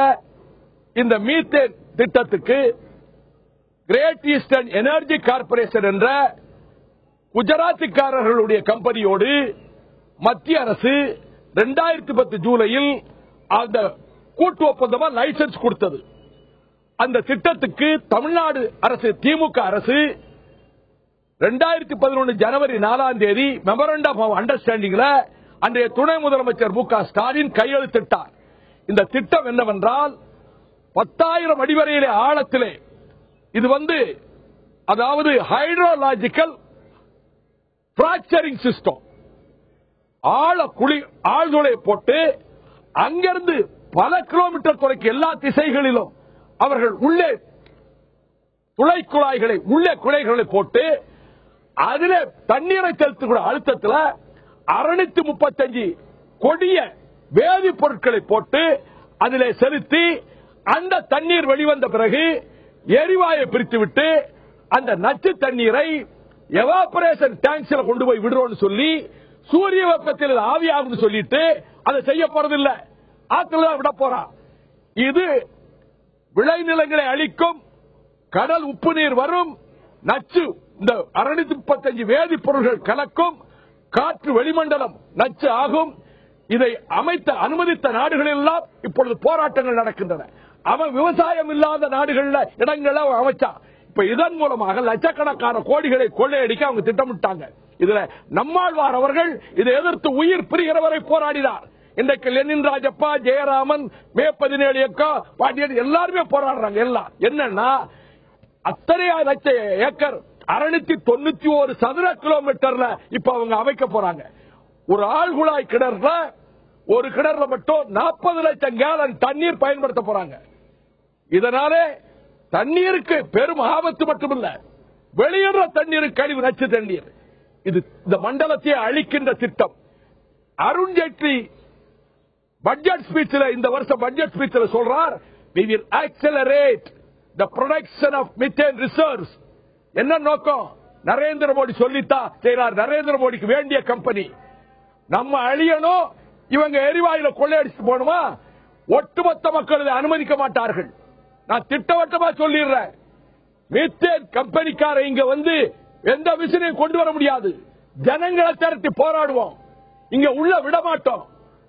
இந்த மீத்தேன் திட்டத்துக்கு கிரேட் ஈஸ்டர்ன் எனர்ஜி கார்பரேஷன் என்ற குஜராத்திக்காரர்களுடைய கம்பெனியோடு மத்திய அரசு 2010 ஜூலையில் அந்த கூட்டு ஒப்பந்தமா லைசன்ஸ் கொடுத்தது. அந்த திட்டத்துக்கு தமிழ்நாடு அரசு, திமுக அரசு 2011 ஜனவரி 4 மெமரண்டம் ஆஃப் அண்டர்ஸ்டாண்டிங்ல அன்றைய துணை முதலமைச்சர் மு க ஸ்டாலின் கையெழுத்திட்டார். இந்த திட்டம் என்னவென்றால் 10,000 அடி வரையிலே ஆழத்திலே, இது அதாவது ஹைட்ரோலாஜிக்கல் பிராக்சரிங் சிஸ்டம், ஆழ்துளை போட்டு அங்கிருந்து பல கிலோமீட்டர் தொலைக்கு எல்லா திசைகளிலும் அவர்கள் உள்ளே துளைக்குழாய்களை உள்ளே குழைகளை போட்டு அதிலே தண்ணீரை செலுத்தக்கூடிய அழுத்தத்தில் 635 கொடிய வேதிப்பொருட்களை போட்டு அதிலே செலுத்தி அந்த தண்ணீர் வெளிவந்த பிறகு எரிவாயை பிரித்துவிட்டு அந்த நச்சு தண்ணீரை எவாபரேஷன் டேங்க்ஸ்ல கொண்டு போய் விடுறோம்னு சொல்லி சூரிய வெப்பத்தில் ஆவியாகும் சொல்லிட்டு அதை செய்ய போறதில்லை, ஆற்றுல விட போறான். இது விளைநிலங்களை அழிக்கும், கடல் உப்பு நீர் வரும், நச்சு இந்த 635 வேதிப்பொருள்கள் கலக்கும், காற்று வெளிமண்டலம் நச்சு ஆகும். இதை அனுமதித்த நாடுகளில் எல்லாம் இப்பொழுது போராட்டங்கள் நடக்கின்றன. அவன் விவசாயம் இல்லாத நாடுகள்ல இடங்கள்ல அமைச்சான். இப்ப இதன் மூலமாக லட்சக்கணக்கான கோடிகளை கொள்ளையடிக்க அவங்க திட்டமிட்டாங்க. இதுல நம்மாழ்வார் அவர்கள் இதை எதிர்த்து உயிர் பிரிகிறவரை போராடினார். இன்றைக்கு லெனின் ராஜப்பா, ஜெயராமன், மே 17 இயக்கம், பாட்டியன் எல்லாருமே போராடுறாங்க. எல்லாம் என்னன்னா, அத்தனை லட்சம் ஏக்கர் 691 சதுர கிலோமீட்டர்ல இப்ப அவங்க அமைக்க போறாங்க. ஒரு ஆழ்குழாய் கிணறுல, ஒரு கிணறுல மட்டும் 40 லட்சம் கேலன் தண்ணீர் பயன்படுத்த போறாங்க. இதனாலே தண்ணீருக்கு பெரும் ஆபத்து மட்டுமல்ல, வெளியிடுற தண்ணீருக்கு கழிவு நச்சு தண்ணீர். இது இந்த மண்டலத்தை அழிக்கின்ற திட்டம். அருண்ஜேட்லி பட்ஜெட் ஸ்பீச்ல, இந்த வருஷம் பட்ஜெட் ஸ்பீச்ல சொல்றார், we will accelerate the production of methane reserves. என்ன நோக்கம்? நரேந்திர மோடி சொல்லித்தான் செய்றார். நரேந்திர மோடிக்கு வேண்டிய கம்பெனி நம்ம அழியணும், இவங்க எரிவாயுல கொள்ளையடிச்சு போகணுமா? ஒட்டுமொத்த மக்கள் இதை அனுமதிக்க மாட்டார்கள். நான் திட்டவட்டமா சொல்லிடுறேன், மீத்தேன் கம்பெனிக்கார இங்க எந்த விஷயம் கொண்டு வர முடியாது. ஜனங்களை திரட்டி போராடுவோம், இங்க உள்ள விட மாட்டோம்.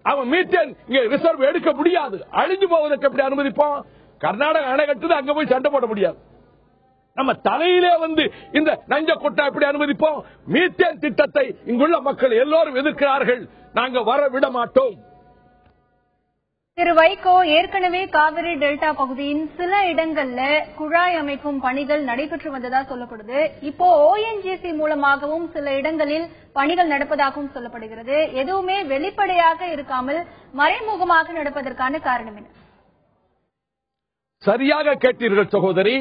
அவன் மீத்தேன் இங்க ரிசர்வ் எடுக்க முடியாது. அழிஞ்சு போவதற்கு எப்படி அனுமதிப்போம்? கர்நாடக அணை கட்டுது, அங்க போய் சண்டை போட முடியாது. நம்ம தலையிலே இந்த நஞ்ச கொட்டா எப்படி அனுமதிப்போம்? மீத்தேன் திட்டத்தை இங்குள்ள மக்கள் எல்லோரும் எதிர்க்கிறார்கள், நாங்க வர விட மாட்டோம். திரு வைகோ, ஏற்கனவே காவிரி டெல்டா பகுதியின் சில இடங்கள்ல குழாய் அமைக்கும் பணிகள் நடைபெற்று வந்ததா சொல்லப்படுது. இப்போ ONGC மூலமாகவும் சில இடங்களில் பணிகள் நடப்பதாகவும் சொல்லப்படுகிறது. எதுவுமே வெளிப்படையாக இருக்காமல் மறைமுகமாக நடப்பதற்கான காரணம் என்ன? சரியாக கேட்டீர்கள் சகோதரி.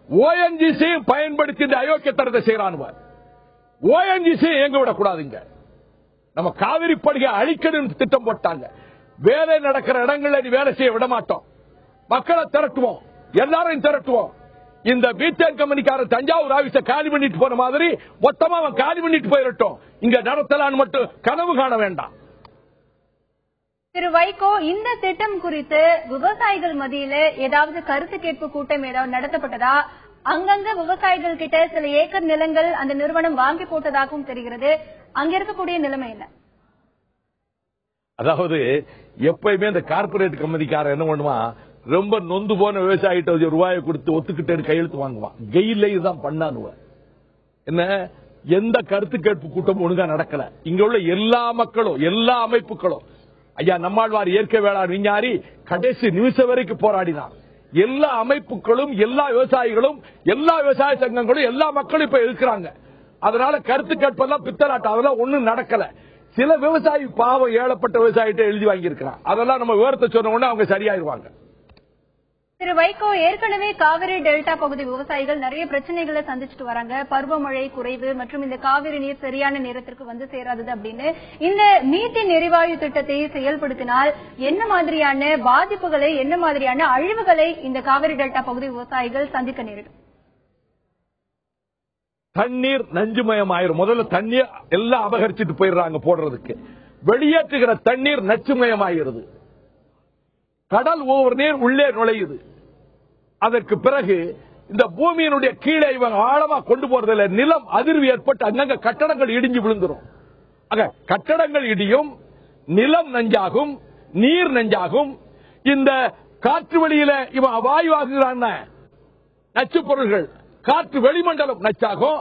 ONGC பயன்படுத்தி இந்த அயோக்கியத்தனத்தை செய்யறான். ONGC எங்க விடக்கூடாதுங்க. நம்ம காவிரி படுகை அழிக்கணும் திட்டம் போட்டாங்க. வேலை நடக்கிற இடங்கள்ல நீ வேலை செய்ய விட மாட்டோம். மக்களை திரட்டுவோம், எல்லாரையும் திரட்டுவோம். இந்த மீத்தேன் கம்பெனிக்கார தஞ்சாவூர் ஆபீஸை காலி பண்ணிட்டு போன மாதிரி மொத்தமா அவன் காலி பண்ணிட்டு போயிடட்டும். இங்க நடத்தலான்னு மட்டும் கனவு காண வேண்டாம். திரு வைகோ, இந்த திட்டம் குறித்து விவசாயிகள் மத்தியில ஏதாவது கருத்து கேட்பு கூட்டம் ஏதாவது நடத்தப்பட்டதா? அங்கங்க விவசாயிகள் கிட்ட சில ஏக்கர் நிலங்கள் அந்த நிறுவனம் வாங்கி போட்டதாகவும் தெரிகிறது. அங்க இருக்கக்கூடிய நிலைமை என்ன? அதாவது எப்பயுமே இந்த கார்பரேட் கம்பெனிக்கார என்ன பண்ணுவான், ரொம்ப நொந்து போன விவசாயிட்ட ரூபாயை கொடுத்து ஒத்துக்கிட்டு கையெழுத்து வாங்குவான். கெயில தான் பண்ணானுவன். என்ன, எந்த கருத்து கேட்பு கூட்டம் ஒழுங்கா நடக்கல. இங்க உள்ள எல்லா மக்களும், எல்லா அமைப்புகளும், ஐயா நம்மாழ்வார் இயற்கை வேளாண் விஞ்ஞானி கடைசி நிமிஷம் வரைக்கும் போராடினார். எல்லா அமைப்புகளும், எல்லா விவசாயிகளும், எல்லா விவசாய சங்கங்களும், எல்லா மக்களும் இப்ப இருக்கிறாங்க. அதனால கருத்து கேட்பெல்லாம் பித்தலாட்டம், அதெல்லாம் ஒண்ணும் நடக்கல. சில விவசாயி பாவம் ஏழப்பட்ட விவசாயிட்ட எழுதி வாங்கி இருக்கிறான். அதெல்லாம் நம்ம விவரத்தை சொன்ன உடனே அவங்க சரியாயிருவாங்க. திரு வைகோ, ஏற்கனவே காவிரி டெல்டா பகுதி விவசாயிகள் நிறைய பிரச்சனைகளை சந்திச்சுட்டு வராங்க. பருவமழை குறைவு மற்றும் இந்த காவிரி நீர் சரியான நேரத்திற்கு வந்து சேராதது அப்படின்னு. இந்த மீத்தேன் எரிவாயு திட்டத்தை செயல்படுத்தினால் என்ன மாதிரியான பாதிப்புகளை, என்ன மாதிரியான அழிவுகளை இந்த காவிரி டெல்டா பகுதி விவசாயிகள் சந்திக்க நேரிடும்? தண்ணீர் நஞ்சுமயம் ஆயிரும். முதல்ல தண்ணீர் எல்லாம் அபகரிச்சுட்டு போயிடுறாங்க போடுறதுக்கு. வெளியேற்றுகிற தண்ணீர் நச்சுமயம் ஆகிறது. கடல் ஒவ்வொரு நீர் உள்ளே நுழையுது. அதற்கு பிறகு இந்த பூமியினுடைய கீழே இவங்க ஆழமா கொண்டு போறதில்ல. நிலம் அதிர்வு ஏற்பட்டு அங்கங்க கட்டடங்கள் இடிஞ்சு விழுந்துரும். கட்டடங்கள் இடியும், நிலம் நஞ்சாகும், நீர் நஞ்சாகும். இந்த காற்று வெளியில இவன் வாயுவாகுகிறான் நச்சு பொருள்கள், காற்று வெளிமண்டலம் நச்சாகும்.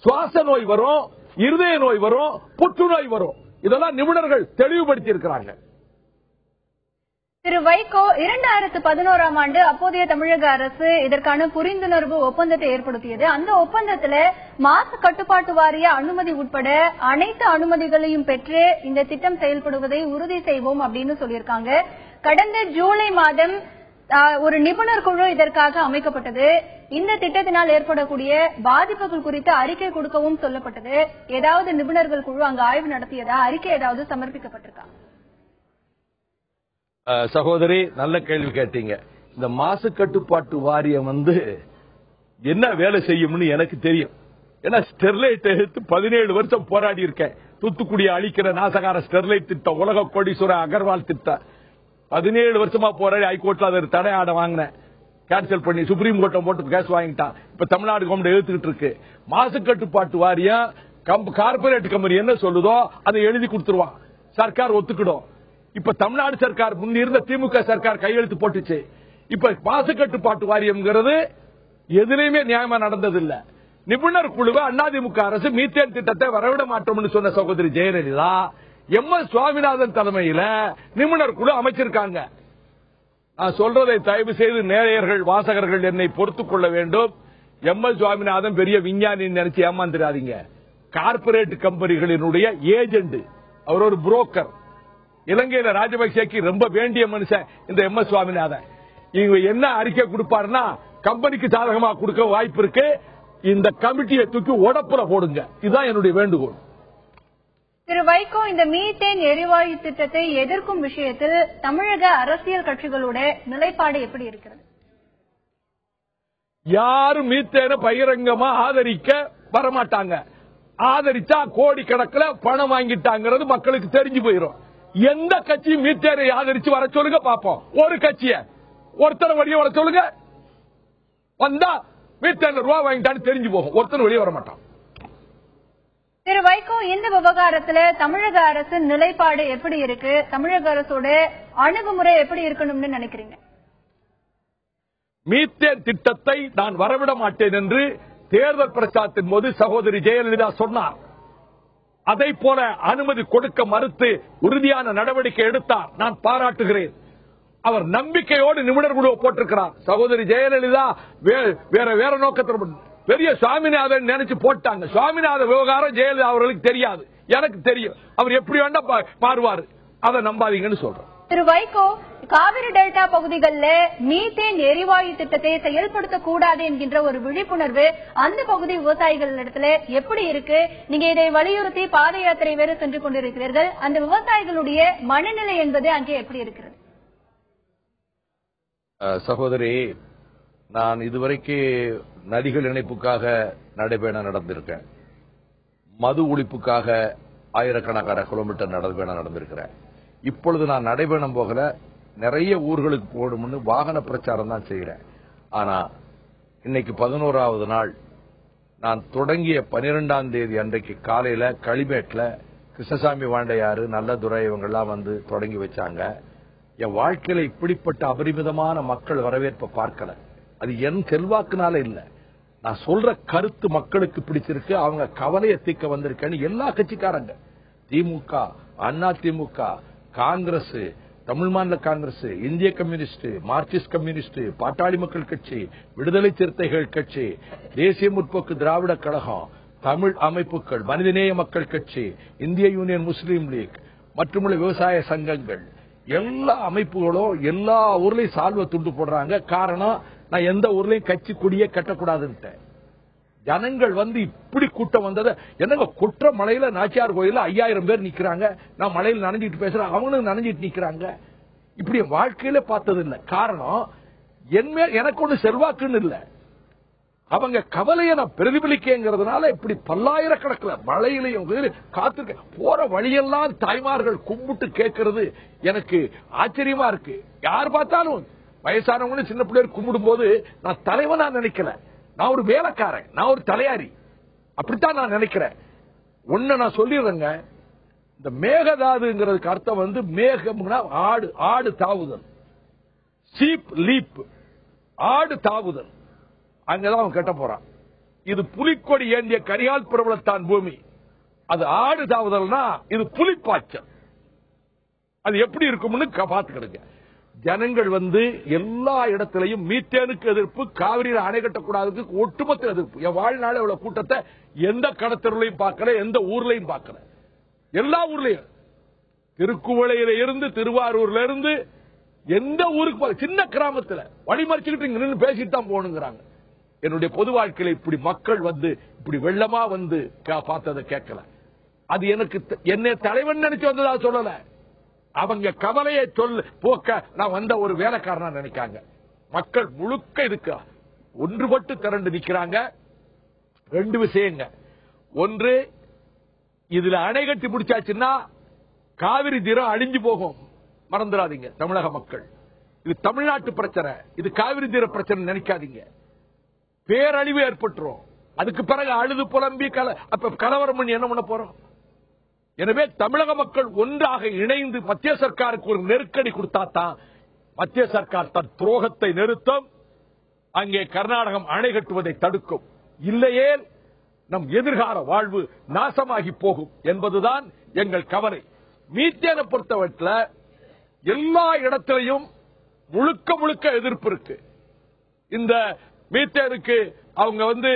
சுவாச நோய் வரும், இருதய நோய் வரும், புற்றுநோய் வரும். இதெல்லாம் நிபுணர்கள் தெளிவுபடுத்தி இருக்கிறாங்க. திரு வைகோ, 2011ஆம் ஆண்டு அப்போதைய தமிழக அரசு இதற்கான புரிந்துணர்வு ஒப்பந்தத்தை ஏற்படுத்தியது. அந்த ஒப்பந்தத்துல மாசு கட்டுப்பாட்டு வாரிய அனுமதி உட்பட அனைத்து அனுமதிகளையும் பெற்று இந்த திட்டம் செயல்படுவதை உறுதி செய்வோம் அப்படின்னு சொல்லியிருக்காங்க. கடந்த ஜூலை மாதம் ஒரு நிபுணர் குழு இதற்காக அமைக்கப்பட்டது. இந்த திட்டத்தினால் ஏற்படக்கூடிய பாதிப்புகள் குறித்து அறிக்கை கொடுக்கவும் சொல்லப்பட்டது. ஏதாவது நிபுணர்கள் குழு அங்கு ஆய்வு நடத்தியதா? அறிக்கை ஏதாவது சமர்ப்பிக்கப்பட்டிருக்கா? சகோதரி, நல்ல கேள்வி கேட்டீங்க. இந்த மாசு கட்டுப்பாட்டு வாரியம் என்ன வேலை செய்யும்னு எனக்கு தெரியும். ஏன்னா ஸ்டெர்லைட் எடுத்து 17 வருஷம் போராடி இருக்கேன். தூத்துக்குடியை அழிக்கிற நாசகார ஸ்டெர்லைட் திட்டம், உலக கோடீஸ்வரர் அகர்வால் திட்டம் 17 வருஷமா போராடி ஹைகோர்ட்ல அதை தடை ஆட வாங்கினேன். கேன்சல் பண்ணி சுப்ரீம் கோர்ட்டை போட்டு கேஸ் வாங்கிட்டான். இப்ப தமிழ்நாடு கவர்மெண்ட் எழுத்துக்கிட்டு இருக்கு. மாசு கட்டுப்பாட்டு வாரியம் கார்பரேட் கம்பெனி என்ன சொல்லுதோ அதை எழுதி கொடுத்துருவான். சர்க்கார் ஒத்துக்கிடும். இப்ப தமிழ்நாடு சர்க்கார் முன்னிருந்த திமுக சர்க்கார் கையெழுத்து போட்டுச்சு. இப்ப மாசு கட்டுப்பாட்டு வாரியம்ங்கிறது எதுலையுமே நியாயமா நடந்ததில்லை. நிபுணர் குழுவை அதிமுக அரசு மீத்தேன் திட்டத்தை வரவிட மாட்டோம்னு சொன்ன சகோதரி ஜெயலலிதா எம்.எஸ். சுவாமிநாதன் தலைமையில நிபுணர் குழு அமைச்சிருக்காங்க. நான் சொல்றதை தயவு செய்து நேயர்கள், வாசகர்கள் என்னை பொறுத்துக் கொள்ள வேண்டும். எம்.எஸ். சுவாமிநாதன் பெரிய விஞ்ஞானி நினைச்சு ஏமாந்துடாதீங்க. கார்பரேட் கம்பெனிகளினுடைய ஏஜென்ட், அவர் ஒரு புரோக்கர். இலங்கையில ராஜபக்சேக்கு ரொம்ப வேண்டிய மனுஷன் இந்த எம்.எஸ். சுவாமிநாதன். இவங்க என்ன அறிக்கை கொடுப்பாருன்னா கம்பெனிக்கு சாதகமா கொடுக்க வாய்ப்பு இருக்கு. இந்த கமிட்டியை தூக்கி உடப்புல போடுங்க. இதுதான் என்னுடைய வேண்டுகோள். திரு வைகோ, இந்த மீத்தேன் எரிவாயு திட்டத்தை எதிர்க்கும் விஷயத்தில் தமிழக அரசியல் கட்சிகளோட நிலைப்பாடு எப்படி இருக்கிறது? யாரும் மீத்தேனை பகிரங்கமா ஆதரிக்க வரமாட்டாங்க. ஆதரிச்சா கோடிக்கணக்கில் பணம் வாங்கிட்டாங்கிறது மக்களுக்கு தெரிஞ்சு போயிடும். எந்த கட்சியும் மீத்தேனை ஆதரிச்சு வர சொல்லுங்க பாப்போம். ஒரு கட்சிய ஒருத்தர் வெளியே வர சொல்லுங்க. வந்தா மீத்தேன் ரூபாய் வாங்கிட்டான்னு தெரிஞ்சு போகும். ஒருத்தர் வெளியே வர மாட்டான். திரு வைகோ, இந்த விவகாரத்துல தமிழக அரசு நிலைப்பாடு எப்படி இருக்கு? தமிழக அரசோட அணுகுமுறை எப்படி இருக்கணும்னு நினைக்கிறீங்க? மீத்தேன் திட்டத்தை நான் வரவிட மாட்டேன் என்று தேர்தல் பிரச்சாரத்தின் போது சகோதரி ஜெயலலிதா சொன்னார். அதை போல அனுமதி கொடுக்க மறுத்து உறுதியான நடவடிக்கை எடுத்தார். நான் பாராட்டுகிறேன். அவர் நம்பிக்கையோடு நிபுணர் குழுவை போட்டிருக்கிறார். சகோதரி ஜெயலலிதா வேற நோக்கத்தில் பெரிய சுவாமிநாதன் நினைச்சு போட்டாங்க. சுவாமிநாதன் விவகாரம் ஜெயலலிதா அவர்களுக்கு தெரியாது, எனக்கு தெரியும். அவர் எப்படி வேண்டா மாறுவாரு. அதை நம்பாதீங்கன்னு சொல்றேன். திரு வைகோ, காவிரி டெல்டா பகுதிகளில் மீத்தேன் எரிவாயு திட்டத்தை செயல்படுத்தக்கூடாது என்கின்ற ஒரு விழிப்புணர்வு அந்த பகுதி விவசாயிகளிடத்துல எப்படி இருக்கு? நீங்க இதை வலியுறுத்தி பாத யாத்திரை வேறு சென்று கொண்டிருக்கிறீர்கள். அந்த விவசாயிகளுடைய மனநிலை என்பது அங்கே எப்படி இருக்கிறது? சகோதரி, நான் இதுவரைக்கு நதிகள் இணைப்புக்காக நடைபயணம் நடந்திருக்கேன். மது ஒழிப்புக்காக ஆயிரக்கணக்கான கிலோமீட்டர் நடைபயணம் நடந்திருக்கிறேன். இப்பொழுது நான் நடைபயணம் போகல, நிறைய ஊர்களுக்கு போகணும்னு வாகன பிரச்சாரம் தான் செய்யறேன். ஆனா இன்னைக்கு 11வது நாள். நான் தொடங்கிய 12ஆம் தேதி அன்றைக்கு காலையில களிமேட்ல கிருஷ்ணசாமி வாண்டையாறு, நல்லதுரை இவங்கெல்லாம் வந்து தொடங்கி வச்சாங்க. என் வாழ்க்கையில இப்படிப்பட்ட அபரிமிதமான மக்கள் வரவேற்பை பார்க்கல. அது என் செல்வாக்குனால இல்ல, நான் சொல்ற கருத்து மக்களுக்கு பிடிச்சிருக்கு, அவங்க கவலையை தீர்க்க வந்திருக்கேன்னு எல்லா கட்சிக்காரங்க, திமுக, அண்ணா திமுக, காங்கிரஸ், தமிழ் மாநில காங்கிரஸ், இந்திய கம்யூனிஸ்ட், மார்க்சிஸ்ட் கம்யூனிஸ்ட், பாட்டாளி மக்கள் கட்சி, விடுதலை சிறுத்தைகள் கட்சி, தேசிய முற்போக்கு திராவிட கழகம், தமிழ் அமைப்புகள், மனிதநேய மக்கள் கட்சி, இந்திய யூனியன் முஸ்லீம் லீக் மற்றும் விவசாய சங்கங்கள், எல்லா அமைப்புகளும் எல்லா ஊர்லயும் சால்வை துண்டு போடுறாங்க. காரணம், நான் எந்த ஊர்லயும் கட்சி கொடியே கட்டக்கூடாதுன்னு. ஜனங்கள் வந்து இப்படி கூட்டம் வந்தது என்னங்க, குற்ற மலையில நாச்சியார் கோயில 5000 பேர் நிக்கிறாங்க. நான் மலையில நனைஞ்சிட்டு பேசுறேன், அவங்களும் நனைஞ்சிட்டு நிக்கிறாங்க. இப்படி வாழ்க்கையில பார்த்தது இல்ல. காரணம், எனக்கு ஒண்ணு செல்வாக்குன்னு இல்ல, அவங்க கவலையை நான் பிரதிபலிக்கிறதுனால இப்படி பல்லாயிரக்கணக்கில் மழையிலையும் காத்திருக்க போற வழியெல்லாம் தாய்மார்கள் கும்பிட்டு கேட்கறது எனக்கு ஆச்சரியமா இருக்கு. யார் பார்த்தாலும் வயசானவங்க சின்ன பிள்ளைகள் கும்பிடும் போது நான் தலைவனா நினைக்கல, நான் ஒரு வேலைக்காரன், நான் ஒரு தலையாரி, அப்படித்தான் நான் நினைக்கிறேன். ஒண்ணு நான் சொல்லிடுறேங்க, இந்த மேகதாதுங்கிறதுக்கு அர்த்தம் வந்து மேகம்னா ஆடு தாவுதல், சீப் லீப், ஆடு தாவுதல். அங்கதான் அவன் கட்ட போறான். இது புலிக்கொடி ஏந்திய கரிகால் பிரபலத்தான் பூமி. அது ஆடு தாவுதல்னா இது புலிப்பாய்ச்சல். அது எப்படி இருக்கும்னு பாத்துக்கிடுங்க. ஜனங்கள் வந்து எல்லா இடத்திலையும் மீத்தேனுக்கு எதிர்ப்பு, காவிரியில் அணை கட்டக்கூடாதுக்கு ஒட்டுமொத்த எதிர்ப்பு. என் வாழ்நாள் இவ்வளவு கூட்டத்தை எந்த கடத்தருளையும் பார்க்கல, எந்த ஊர்லையும் பார்க்கல. எல்லா ஊர்லயும், திருக்குவளையில இருந்து திருவாரூர்ல இருந்து எந்த ஊருக்கு, சின்ன கிராமத்துல வழிமறிச்சுக்கிட்டு இங்க நின்று பேசிட்டு தான் போகணுங்கிறாங்க. என்னுடைய பொது வாழ்க்கையில இப்படி மக்கள் வந்து இப்படி வெள்ளமா வந்து பார்த்ததை கேட்கல. அது எனக்கு என்னை தலைவன் நினைச்சு வந்ததா சொல்லல, அவங்க கவலையை போக்க நான் வந்த ஒரு வேலைக்காரனா நினைக்காங்க. மக்கள் முழுக்க இதுக்கு ஒன்றுபட்டு திரண்டு நிக்கிறாங்க. 2 விஷயங்க. ஒன்று, இதுல அணை கட்டி பிடிச்சாச்சுன்னா காவிரி தீரம் அழிஞ்சு போகும், மறந்துடாதீங்க தமிழக மக்கள். இது தமிழ்நாட்டு பிரச்சனை, இது காவிரி தீர பிரச்சனை நினைக்காதீங்க. பேரழிவு ஏற்பட்டுரும். அதுக்கு பிறகு அழுது புலம்பி கலவரம் பண்ணி என்ன பண்ண போறோம்? எனவே தமிழக மக்கள் ஒன்றாக இணைந்து மத்திய சர்க்காருக்கு ஒரு நெருக்கடி கொடுத்தாத்தான் மத்திய சர்க்கார் தன் துரோகத்தை நிறுத்தும், அங்கே கர்நாடகம் அணை கட்டுவதை தடுக்கும். இல்லையே நம் எதிர்கால வாழ்வு நாசமாகி போகும் என்பதுதான் எங்கள் கவலை. மீத்தேனை பொறுத்தவரை எல்லா இடத்திலையும் முழுக்க முழுக்க எதிர்ப்பு இருக்கு. இந்த மீத்தேனுக்கு அவங்க வந்து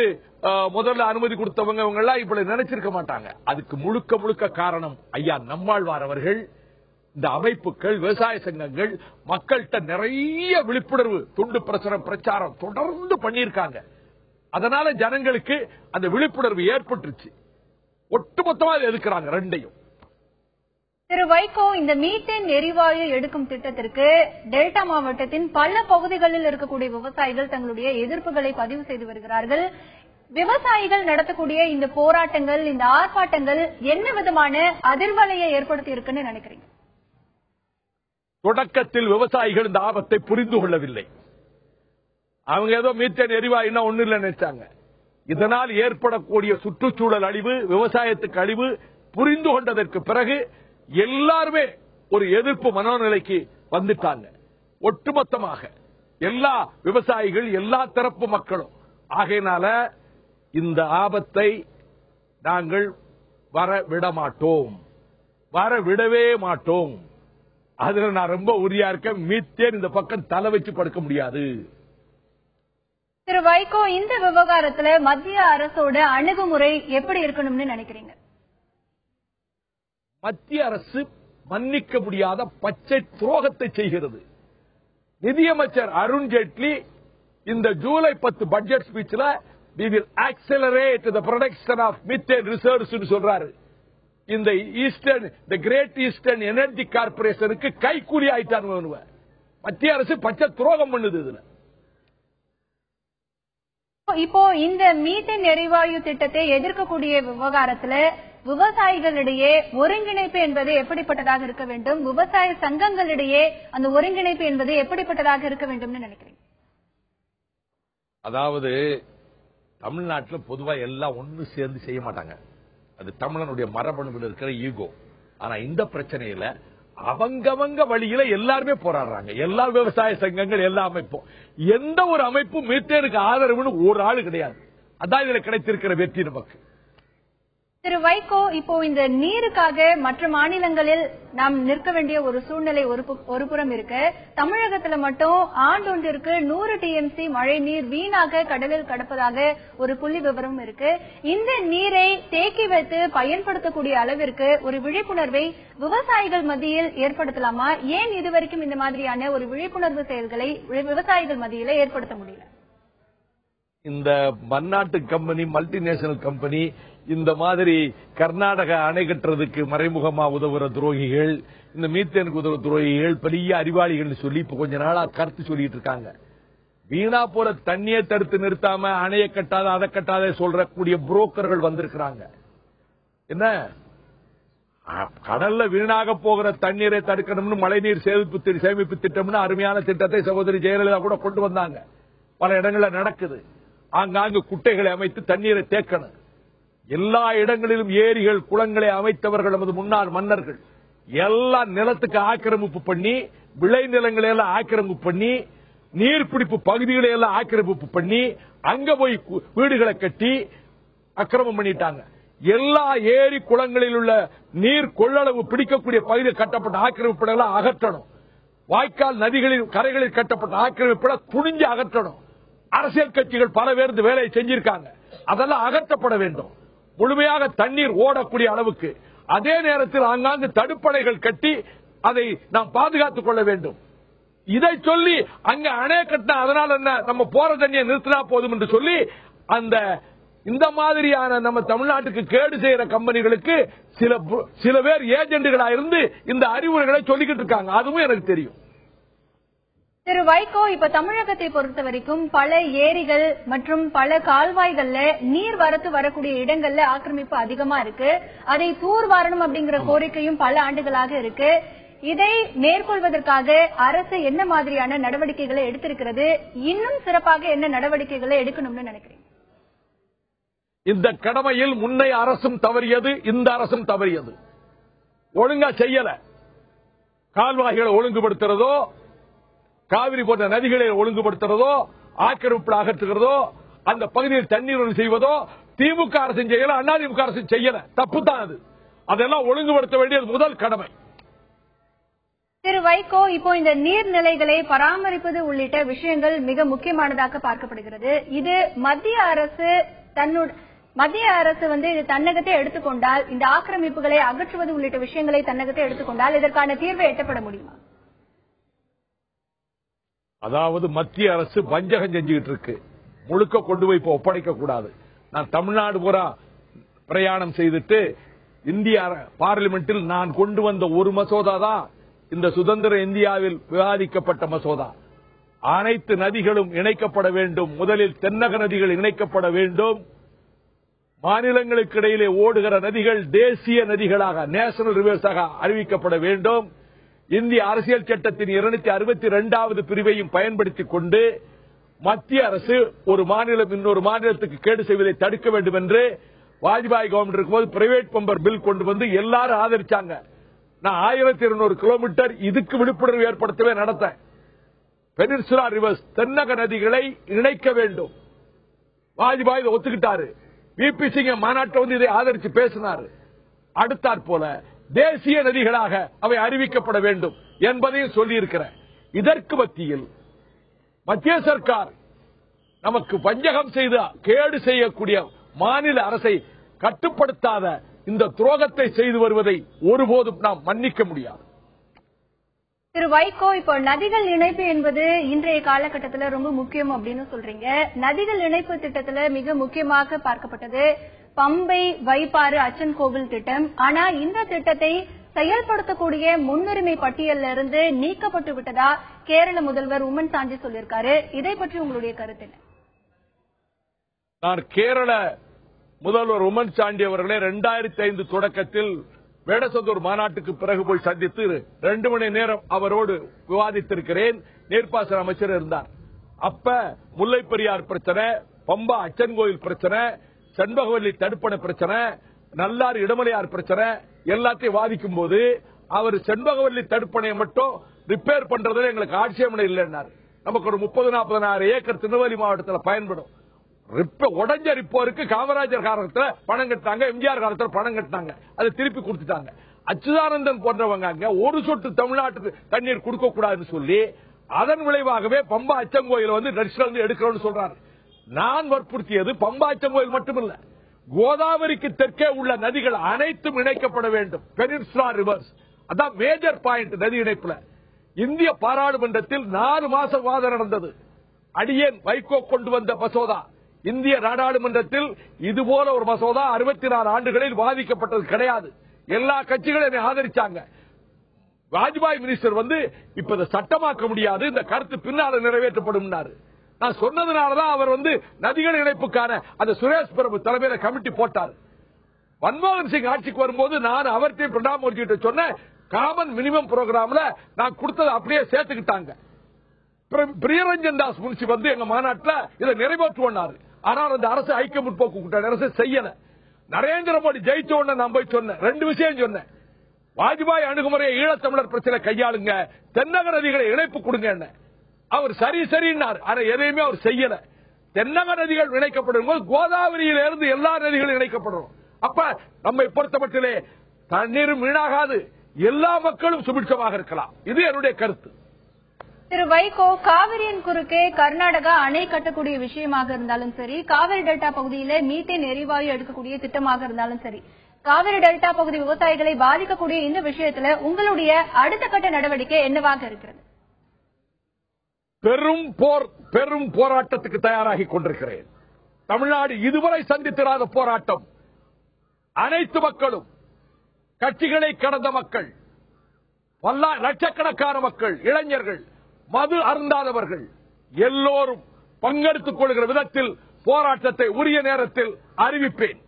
முதல்ல அனுமதி கொடுத்தவங்க எல்லாம் இப்படி நினைச்சிருக்க மாட்டாங்க. அதுக்கு முழுக்க முழுக்க காரணம் ஐயா நம்மாழ்வார் அவர்கள், இந்த அமைப்புகள், விவசாய சங்கங்கள் மக்கள்கிட்ட நிறைய விழிப்புணர்வு துண்டு பிரச்சாரம் தொடர்ந்து பண்ணியிருக்காங்க. அதனால ஜனங்களுக்கு அந்த விழிப்புணர்வு ஏற்பட்டுருச்சு. ஒட்டுமொத்தமா எதிர்க்கிறாங்க ரெண்டையும். திரு வைகோ, இந்த மீத்தேன் எரிவாயு எடுக்கும் திட்டத்திற்கு டெல்டா மாவட்டத்தின் பல பகுதிகளில் இருக்கக்கூடிய விவசாயிகள் தங்களுடைய எதிர்ப்புகளை பதிவு செய்து வருகிறார்கள். விவசாயிகள் நடத்தக்கூடிய இந்த போராட்டங்கள், இந்த ஆர்ப்பாட்டங்கள் என்ன விதமான அதிர்வலையை ஏற்படுத்தி இருக்குன்னு நினைக்கிறீங்க? தொடக்கத்தில் விவசாயிகள் இந்த ஆபத்தை புரிந்து கொள்ளவில்லை. அவங்க ஏதோ மீத்தேன் எரிவாயுன்னா ஒண்ணு இல்லை நினைச்சாங்க. இதனால் ஏற்படக்கூடிய சுற்றுச்சூழல் அழிவு, விவசாயத்துக்கு அழிவு புரிந்து கொண்டதற்கு பிறகு எல்லாருமே ஒரு எதிர்ப்பு மனோநிலைக்கு வந்துட்டாங்க. ஒட்டுமொத்தமாக எல்லா விவசாயிகள், எல்லா தரப்பு மக்களும். ஆகையினால இந்த ஆபத்தை நாங்கள் வரவிட மாட்டோம், வரவிடவே மாட்டோம். அதுல நான் ரொம்ப உறுதியா இருக்கேன். மீத்தேன் இந்த பக்கம் தலை வச்சு படுக்க முடியாது. திரு வைகோ, இந்த விவகாரத்துல மத்திய அரசோட அணுகுமுறை எப்படி இருக்கணும்னு நினைக்கிறீங்க? மத்திய அரசு மன்னிக்க முடியாத பச்சை துரோகத்தை செய்கிறது. நிதியமைச்சர் அருண்ஜேட்லி இந்த July 10 budget ஸ்பீச்ல we will accelerate the production of methane reserves னு சொல்றாரு. இந்த the Great Eastern Energy Corporationக்கு கைக்கூலி ஆயிட்டாங்க. மத்திய அரசு பச்சை துரோகம் பண்ணுது. இதுல இப்போ இந்த மீத்தேன் எரிவாயு திட்டத்தை எதிர்க்கக்கூடிய விவகாரத்துல விவசாயிகளிடையே ஒருங்கிணைப்பு என்பது எப்படிப்பட்டதாக இருக்க வேண்டும், விவசாய சங்கங்களிடையே அந்த ஒருங்கிணைப்பு என்பது எப்படிப்பட்டதாக இருக்க வேண்டும் நினைக்கிறீங்க? அதாவது தமிழ்நாட்டில் பொதுவா எல்லாம் ஒண்ணு சேர்ந்து செய்ய மாட்டாங்க. அது தமிழனுடைய மரபணுவில் இருக்கிற ஈகோ. ஆனா இந்த பிரச்சனையில அவங்கவங்க வழியில எல்லாருமே போராடுறாங்க. எல்லா விவசாய சங்கங்கள், எல்லா அமைப்பும். எந்த ஒரு அமைப்பும் மீத்தேனுக்கு ஆதரவுன்னு ஒரு ஆளு கிடையாது. அதான் இதுல கிடைத்திருக்கிற வெற்றி நமக்கு. திரு வைகோ, இப்போ இந்த நீருக்காக மற்ற மாநிலங்களில் நாம் நிற்க வேண்டிய ஒரு சூழ்நிலை ஒரு புறம் இருக்கு. தமிழகத்துல மட்டும் ஆண்டொன்றிற்கு 100 TMC மழை நீர் வீணாக கடலில் கடப்பதாக ஒரு புள்ளி விவரம் இருக்கு. இந்த நீரை தேக்கி வைத்து பயன்படுத்தக்கூடிய அளவிற்கு ஒரு விழிப்புணர்வை விவசாயிகள் மத்தியில் ஏற்படுத்தலாமா? ஏன் இதுவரைக்கும் இந்த மாதிரியான ஒரு விழிப்புணர்வு செயல்களை விவசாயிகள் மத்தியில ஏற்படுத்த முடியல? இந்த பன்னாட்டு கம்பெனி, மல்டிநேஷனல் கம்பெனி, இந்த மாதிரி கர்நாடக அணை கட்டுறதுக்கு மறைமுகமா உதவுற துரோகிகள், இந்த மீத்தேனுக்கு உதவுற துரோகிகள் பெரிய அறிவாளிகள் சொல்லி இப்ப கொஞ்ச நாளா கருத்து சொல்லிட்டு இருக்காங்க. வீணா போற தண்ணியை தடுத்து நிறுத்தாம அணையை கட்டாத அதை கட்டாத சொல்றக்கூடிய புரோக்கர்கள் வந்திருக்கிறாங்க. என்ன கடல்ல வீணாக போகிற தண்ணீரை தடுக்கணும்னு மழைநீர் சேமிப்பு திட்டம்னு அருமையான திட்டத்தை சகோதரி ஜெயலலிதா கூட கொண்டு வந்தாங்க. பல இடங்கள்ல நடக்குது. ஆங்காங்கு குட்டைகளை அமைத்து தண்ணீரை தேக்கணும். எல்லா இடங்களிலும் ஏரிகள், குளங்களை அமைத்தவர்கள் நமது முன்னாள் மன்னர்கள். எல்லா நிலத்துக்கு ஆக்கிரமிப்பு பண்ணி, விளைநிலங்களை எல்லாம் ஆக்கிரமிப்பு பண்ணி, நீர்பிடிப்பு பகுதிகளை எல்லாம் ஆக்கிரமிப்பு பண்ணி, அங்க போய் வீடுகளை கட்டி அக்கிரமம் பண்ணிட்டாங்க. எல்லா ஏரி குளங்களில் உள்ள நீர் கொள்ளளவு பிடிக்கக்கூடிய பகுதியில் கட்டப்பட்ட ஆக்கிரமிப்புகளை அகற்றணும். வாய்க்கால் நதிகளில் கரைகளில் கட்டப்பட்ட ஆக்கிரமிப்புகளை துணிஞ்சு அகற்றணும். அரசியல் கட்சிகள் பல பேர் இந்த வேலையை செஞ்சிருக்காங்க. அதெல்லாம் அகற்றப்பட வேண்டும். முழுமையாக தண்ணீர் ஓடக்கூடிய அளவுக்கு. அதே நேரத்தில் ஆங்காங்கு தடுப்பணைகள் கட்டி அதை நாம் பாதுகாத்துக் கொள்ள வேண்டும். இதை சொல்லி அங்க அணை கட்டினா அதனால என்ன, நம்ம போற தண்ணியை நிறுத்தினா போதும் என்று சொல்லி அந்த இந்த மாதிரியான நம்ம தமிழ்நாட்டுக்கு கேடு செய்யற கம்பெனிகளுக்கு சில பேர் ஏஜென்ட்களா இருந்து இந்த அறிவுரைகளை சொல்லிக்கிட்டு இருக்காங்க. அதுவும் எனக்கு தெரியும். திரு வைகோ, இப்ப தமிழகத்தை பொறுத்த வரைக்கும் பல ஏரிகள் மற்றும் பல கால்வாய்கள்ல நீர் வரத்து வரக்கூடிய இடங்கள்ல ஆக்கிரமிப்பு அதிகமா இருக்கு. அதை தூர்வாரணும் அப்படிங்கிற கோரிக்கையும் பல ஆண்டுகளாக இருக்கு. இதை மேற்கொள்வதற்காக அரசு என்ன மாதிரியான நடவடிக்கைகளை எடுத்திருக்கிறது? இன்னும் சிறப்பாக என்ன நடவடிக்கைகளை எடுக்கணும்னு நினைக்கிறீங்க? இந்த கடமையில் முன்னைய அரசும் தவறியது, இந்த அரசும் தவறியது. ஒழுங்கா செய்யல. கால்வாய்களை ஒழுங்குபடுத்துறதோ, காவிரி போன்ற நதிகளை ஒழுங்குபடுத்துறதோ, ஆக்கிரமிப்பு அகற்றுகிறதோ, அந்த பகுதியில் தண்ணீர் செய்வதோ திமுக அரசு செய்யல, அதிமுக அரசு செய்யல. தப்பு தான் அது. அதெல்லாம் ஒழுங்குபடுத்த வேண்டியது முதல் கடமை. திரு வைகோ, இப்போ இந்த நீர்நிலைகளை பராமரிப்பது உள்ளிட்ட விஷயங்கள் மிக முக்கியமானதாக பார்க்கப்படுகிறது. இது மத்திய அரசு இது தன்னகத்தை எடுத்துக்கொண்டால், இந்த ஆக்கிரமிப்புகளை அகற்றுவது உள்ளிட்ட விஷயங்களை தன்னகத்தை எடுத்துக்கொண்டால் இதற்கான தீர்வை எட்டப்பட முடியுமா? அதாவது மத்திய அரசு வஞ்சகம் செஞ்சுக்கிட்டு இருக்கு. முழுக்க கொண்டு போய் ஒப்படைக்க கூடாது. நான் தமிழ்நாடு பூரா பிரயாணம் செய்துட்டு இந்திய பார்லிமெண்டில் நான் கொண்டு வந்த ஒரு மசோதா தான் இந்த சுதந்திர இந்தியாவில் விவாதிக்கப்பட்ட மசோதா. அனைத்து நதிகளும் இணைக்கப்பட வேண்டும். முதலில் தென்னக நதிகள் இணைக்கப்பட வேண்டும். மாநிலங்களுக்கு இடையிலே ஓடுகிற நதிகள் தேசிய நதிகளாக, நேஷனல் ரிவர்ஸாக அறிவிக்கப்பட வேண்டும். இந்திய அரசியல் சட்டத்தின் 262வது பிரிவையும் பயன்படுத்திக் கொண்டு மத்திய அரசு ஒரு மாநிலம் இன்னொரு மாநிலத்துக்கு கேடு செய்வதை தடுக்க வேண்டும் என்று வாஜ்பாய் கவர்மெண்ட் இருக்கும்போது பிரைவேட் மெம்பர் பில் கொண்டு வந்து எல்லாரும் ஆதரிச்சாங்க. நான் 1200 கிலோமீட்டர் இதுக்கு விழிப்புணர்வு ஏற்படுத்தவே நடத்தேன். பெனின்சுலா ரிவர்ஸ், தென்னக நதிகளை இணைக்க வேண்டும். வாஜ்பாய் ஒத்துக்கிட்டாரு. விபி சிங் மாநாட்டில் இதை ஆதரித்து பேசினார். அடுத்தாற் போல தேசிய நதிகளாக அவை அறிவிக்கப்பட வேண்டும் என்பதையும் சொல்லியிருக்கிறேன். இதற்கு மத்தியில் மத்திய சர்க்கார் நமக்கு வஞ்சகம் செய்து கேடு செய்யக்கூடிய மாநில அரசை கட்டுப்படுத்தாத இந்த துரோகத்தை செய்து வருவதை ஒருபோதும் நாம் மன்னிக்க முடியாது. திரு வைகோ, இப்போ நதிகள் இணைப்பு என்பது இன்றைய காலகட்டத்தில் ரொம்ப முக்கியம் அப்படின்னு சொல்றீங்க. நதிகள் இணைப்பு திட்டத்தில் மிக முக்கியமாக பார்க்கப்பட்டது பம்பை வைப்பாறு அச்சன் கோவில் திட்டம். ஆனா இந்த திட்டத்தை செயல்படுத்தக்கூடிய முன்னுரிமை பட்டியலில் இருந்து நீக்கப்பட்டு விட்டதா கேரள முதல்வர் உம்மன் சாண்டி சொல்லியிருக்காரு. இதை பற்றி உங்களுடைய கருத்து என்ன? நான் கேரள முதல்வர் உமன் சாண்டி அவர்களே 2005 தொடக்கத்தில் வேடசந்தூர் மாநாட்டுக்கு பிறகு போய் சந்தித்து 2 மணி நேரம் அவரோடு விவாதித்திருக்கிறேன். நீர்ப்பாசன அமைச்சர் இருந்தார். அப்ப முல்லை பெரியார் பிரச்சனை, பம்பா அச்சன் கோயில் பிரச்சனை, செண்பகவல்லி தடுப்பணை பிரச்சனை, நல்லாறு இடமலையார் பிரச்சனை எல்லாத்தையும் வாதிக்கும் போது அவர் செண்பகவல்லி தடுப்பணையை மட்டும் ரிப்பேர் பண்றதுல எங்களுக்கு ஆட்சேபனை இல்லைன்னாரு. நமக்கு ஒரு 30-40 ஏக்கர் திருநெல்வேலி மாவட்டத்தில் பயன்படும். உடஞ்ச ரிப்போருக்கு காமராஜர் காலத்துல பணம் கட்டினாங்க, எம்ஜிஆர் காலத்துல பணம் கட்டினாங்க, அதை திருப்பி கொடுத்துட்டாங்க. அச்சுதானந்தன் போன்றவங்க ஒரு சொட்டு தமிழ்நாட்டுக்கு தண்ணீர் கொடுக்க கூடாதுன்னு சொல்லி அதன் விளைவாகவே பம்பா அச்சங்கோயில் தரிசனம் எடுக்கிறோம்னு சொல்றாரு. நான் வற்புறுத்தியது பம்பா அச்சங்கோயில் மட்டுமல்ல, கோதாவரிக்கு தெற்கே உள்ள நதிகள் அனைத்தும் இணைக்கப்பட வேண்டும். பெனின்சுலா ரிவர்ஸ் அதான் மேஜர் பாயிண்ட் நதி இணைப்புல. இந்திய பாராளுமன்றத்தில் 4 மாசம் வாதம் நடந்தது. அடியேன் வைகோ கொண்டு வந்த மசோதா இந்திய நாடாளுமன்றத்தில் இதுபோல ஒரு மசோதா 64 ஆண்டுகளில் வாதிக்கப்பட்டது கிடையாது. எல்லா கட்சிகளும் என்னை ஆதரிச்சாங்க. வாஜ்பாய் மினிஸ்டர் இப்ப இதை சட்டமாக்க முடியாது, இந்த கருத்து பின்னால நிறைவேற்றப்படும். நான் சொன்னதுனாலதான் அவர் நதிகள் இணைப்புக்கான அந்த சுரேஷ் பிரபு தலைமையில கமிட்டி போட்டார். மன்மோகன் சிங் ஆட்சிக்கு வரும்போது நான் அவர்கிட்ட பிரணாப் முகர்ஜி கிட்ட சொன்ன காமன் மினிமம் புரோகிராம்ல நான் கொடுத்தது அப்படியே சேர்த்துக்கிட்டாங்க. பிரியரஞ்சன் தாஸ் முன்சி எங்க மாநாட்டில் இதை நிறைவேற்றுவார். ஆனால் அந்த அரசு ஐக்கிய முற்போக்கு கூட்டணி அரசு செய்யல. நரேந்திர மோடி ஜெயிச்ச உடனே நான் போய் சொன்னேன், 2 விஷயம் சொன்னேன். வாஜ்பாய் அணுகுமுறையை ஈழத்தமிழர் பிரச்சனை கையாளுங்க, தென்னக நதிகளை இணைப்பு கொடுங்க. அவர் சரி சரின்னார். ஆனா எதையுமே அவர் செய்யல. தென்னக நதிகள் இணைக்கப்படும் போது கோதாவரியிலிருந்து எல்லா நதிகளும் இணைக்கப்படும். அப்ப நம்மை பொறுத்தமட்டிலே தண்ணீரும் வீணாகாது, எல்லா மக்களும் சுபிட்சமாக இருக்கலாம். இது என்னுடைய கருத்து. திரு வைகோ, காவிரியின் குறுக்கே கர்நாடகா அணை கட்டக்கூடிய விஷயமாக இருந்தாலும் சரி, காவிரி டெல்டா பகுதியில மீத்தேன் எரிவாயு எடுக்கக்கூடிய திட்டமாக இருந்தாலும் சரி, காவிரி டெல்டா பகுதி விவசாயிகளை பாதிக்கக்கூடிய இந்த விஷயத்துல உங்களுடைய அடுத்த கட்ட நடவடிக்கை என்னவாக இருக்கிறது? பெரும் போராட்டத்துக்கு தயாராகி கொண்டிருக்கிறேன். தமிழ்நாடு இதுவரை சந்தித்திராத போராட்டம். அனைத்து மக்களும், கட்சிகளை கடந்த மக்கள், லட்சக்கணக்கான மக்கள், இளைஞர்கள், மது அருந்தாதவர்கள் எல்லோரும் பங்கெடுத்துக் கொள்கிற விதத்தில் போராட்டத்தை உரிய நேரத்தில் அறிவிப்பேன்.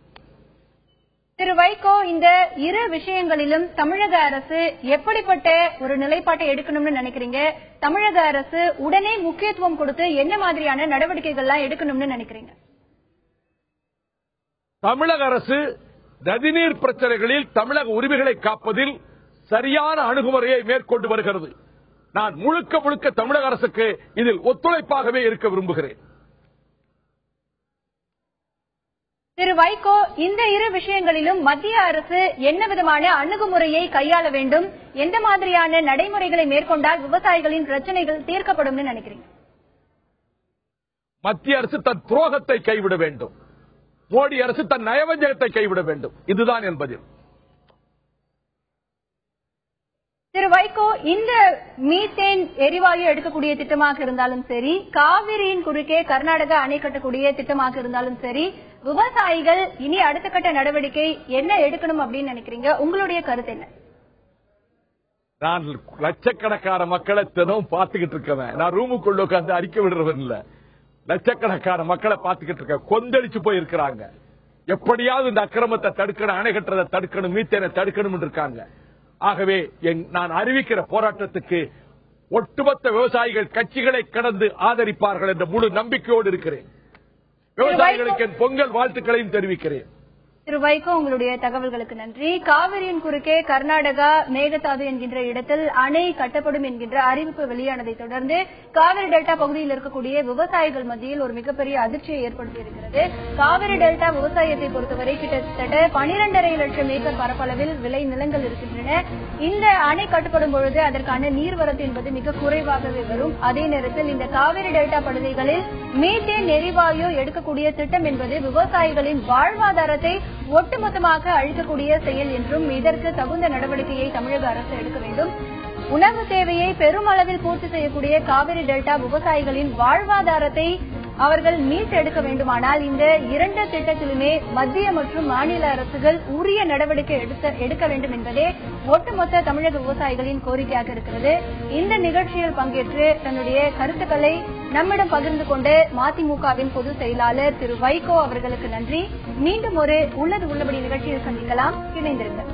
திரு வைகோ, இந்த 2 விஷயங்களிலும் தமிழக அரசு எப்படிப்பட்ட ஒரு நிலைப்பாட்டை எடுக்கணும்னு நினைக்கிறீங்க? தமிழக அரசு உடனே முக்கியத்துவம் கொடுத்து என்ன மாதிரியான நடவடிக்கைகள்லாம் எடுக்கணும்னு நினைக்கிறீங்க? தமிழக அரசு நதிநீர் பிரச்சனைகளில் தமிழக உரிமைகளை காப்பதில் சரியான அணுகுமுறையை மேற்கொண்டு வருகிறது. நான் முழுக்க தமிழக அரசுக்கு இதில் ஒத்துழைப்பாகவே இருக்க விரும்புகிறேன். திரு வைகோ, இந்த 2 விஷயங்களிலும் மத்திய அரசு என்ன விதமான அணுகுமுறையை கையாள வேண்டும், எந்த மாதிரியான நடைமுறைகளை மேற்கொண்டால் விவசாயிகளின் பிரச்சனைகள் தீர்க்கப்படும் நினைக்கிறீங்க? மத்திய அரசு தன் துரோகத்தை கைவிட வேண்டும், மோடி அரசு தன் நயவஞ்சகத்தை கைவிட வேண்டும். இதுதான் என் பதில். திரு வைகோ, இந்த மீத்தேன் எரிவாயு எடுக்கக்கூடிய திட்டமாக இருந்தாலும் சரி, காவிரியின் குறுக்கே கர்நாடகா அணை கட்டக்கூடிய திட்டமாக இருந்தாலும் சரி, விவசாயிகள் இனி அடுத்த கட்ட நடவடிக்கை என்ன எடுக்கணும் அப்படின்னு நினைக்கிறீங்க? உங்களுடைய கருத்து என்ன? நான் லட்சக்கணக்கான மக்களை தினம் பார்த்துக்கிட்டு இருக்கேன். நான் ரூமுக்குள்ள உட்கார்ந்து அறிக்கை விடுறவன் இல்ல. லட்சக்கணக்கான மக்களை பார்த்துக்கிட்டு இருக்கேன். கொந்தளிச்சு போய் இருக்கிறாங்க. எப்படியாவது இந்த அக்கிரமத்தை தடுக்கணும், அணை கட்டுறதை தடுக்கணும், மீத்தேனை தடுக்கணும் இருக்காங்க. ஆகவே நான் அறிவிக்கிற போராட்டத்துக்கு ஒட்டுமொத்த விவசாயிகள் கட்சிகளை கடந்து ஆதரிப்பார்கள் என்ற முழு நம்பிக்கையோடு இருக்கிறேன். விவசாயிகளுக்கு என் பொங்கல் வாழ்த்துக்களையும் தெரிவிக்கிறேன். திரு வைகோ, உங்களுடைய தகவல்களுக்கு நன்றி. காவிரியின் குறுக்கே கர்நாடகா மேகதாது என்கின்ற இடத்தில் அணை கட்டப்படும் என்கின்ற அறிவிப்பு வெளியானதை தொடர்ந்து காவிரி டெல்டா பகுதியில் இருக்கக்கூடிய விவசாயிகள் மத்தியில் ஒரு மிகப்பெரிய அதிர்ச்சியை ஏற்படுத்தி இருக்கிறது. காவிரி டெல்டா விவசாயத்தை பொறுத்தவரை கிட்டத்தட்ட 12.5 லட்சம் ஏக்கர் பரப்பளவில் விளை நிலங்கள் இருக்கின்றன. இந்த அணை கட்டப்படும் பொழுது அதற்கான நீர்வரத்து என்பது மிக குறைவாகவே வரும். அதே நேரத்தில் இந்த காவிரி டெல்டா பகுதிகளில் மீத்தேன் எரிவாயு எடுக்கக்கூடிய திட்டம் என்பது விவசாயிகளின் வாழ்வாதாரத்தை ஒட்டுமொத்தமாக அழிக்கக்கூடிய செயல் என்றும் இதற்கு தகுந்த நடவடிக்கையை தமிழக அரசு எடுக்க வேண்டும். உணவு தேவையை பெருமளவில் பூர்த்தி செய்யக்கூடிய காவிரி டெல்டா விவசாயிகளின் வாழ்வாதாரத்தை அவர்கள் மீட்டெடுக்க வேண்டுமானால் இந்த 2 திட்டத்திலுமே மத்திய மற்றும் மாநில அரசுகள் உரிய நடவடிக்கை எடுக்க வேண்டும் என்பதே ஒட்டுமொத்த தமிழக விவசாயிகளின் கோரிக்கையாக இருக்கிறது. இந்த நிகழ்ச்சியில் பங்கேற்று தன்னுடைய கருத்துக்களை நம்மிடம் பகிர்ந்து கொண்ட மதிமுகவின் பொதுச் செயலாளர் திரு வைகோ அவர்களுக்கு நன்றி. மீண்டும் ஒரு உள்ளது உள்ளபடி நிகழ்ச்சியில் சந்திக்கலாம். இணைந்திருங்கள்.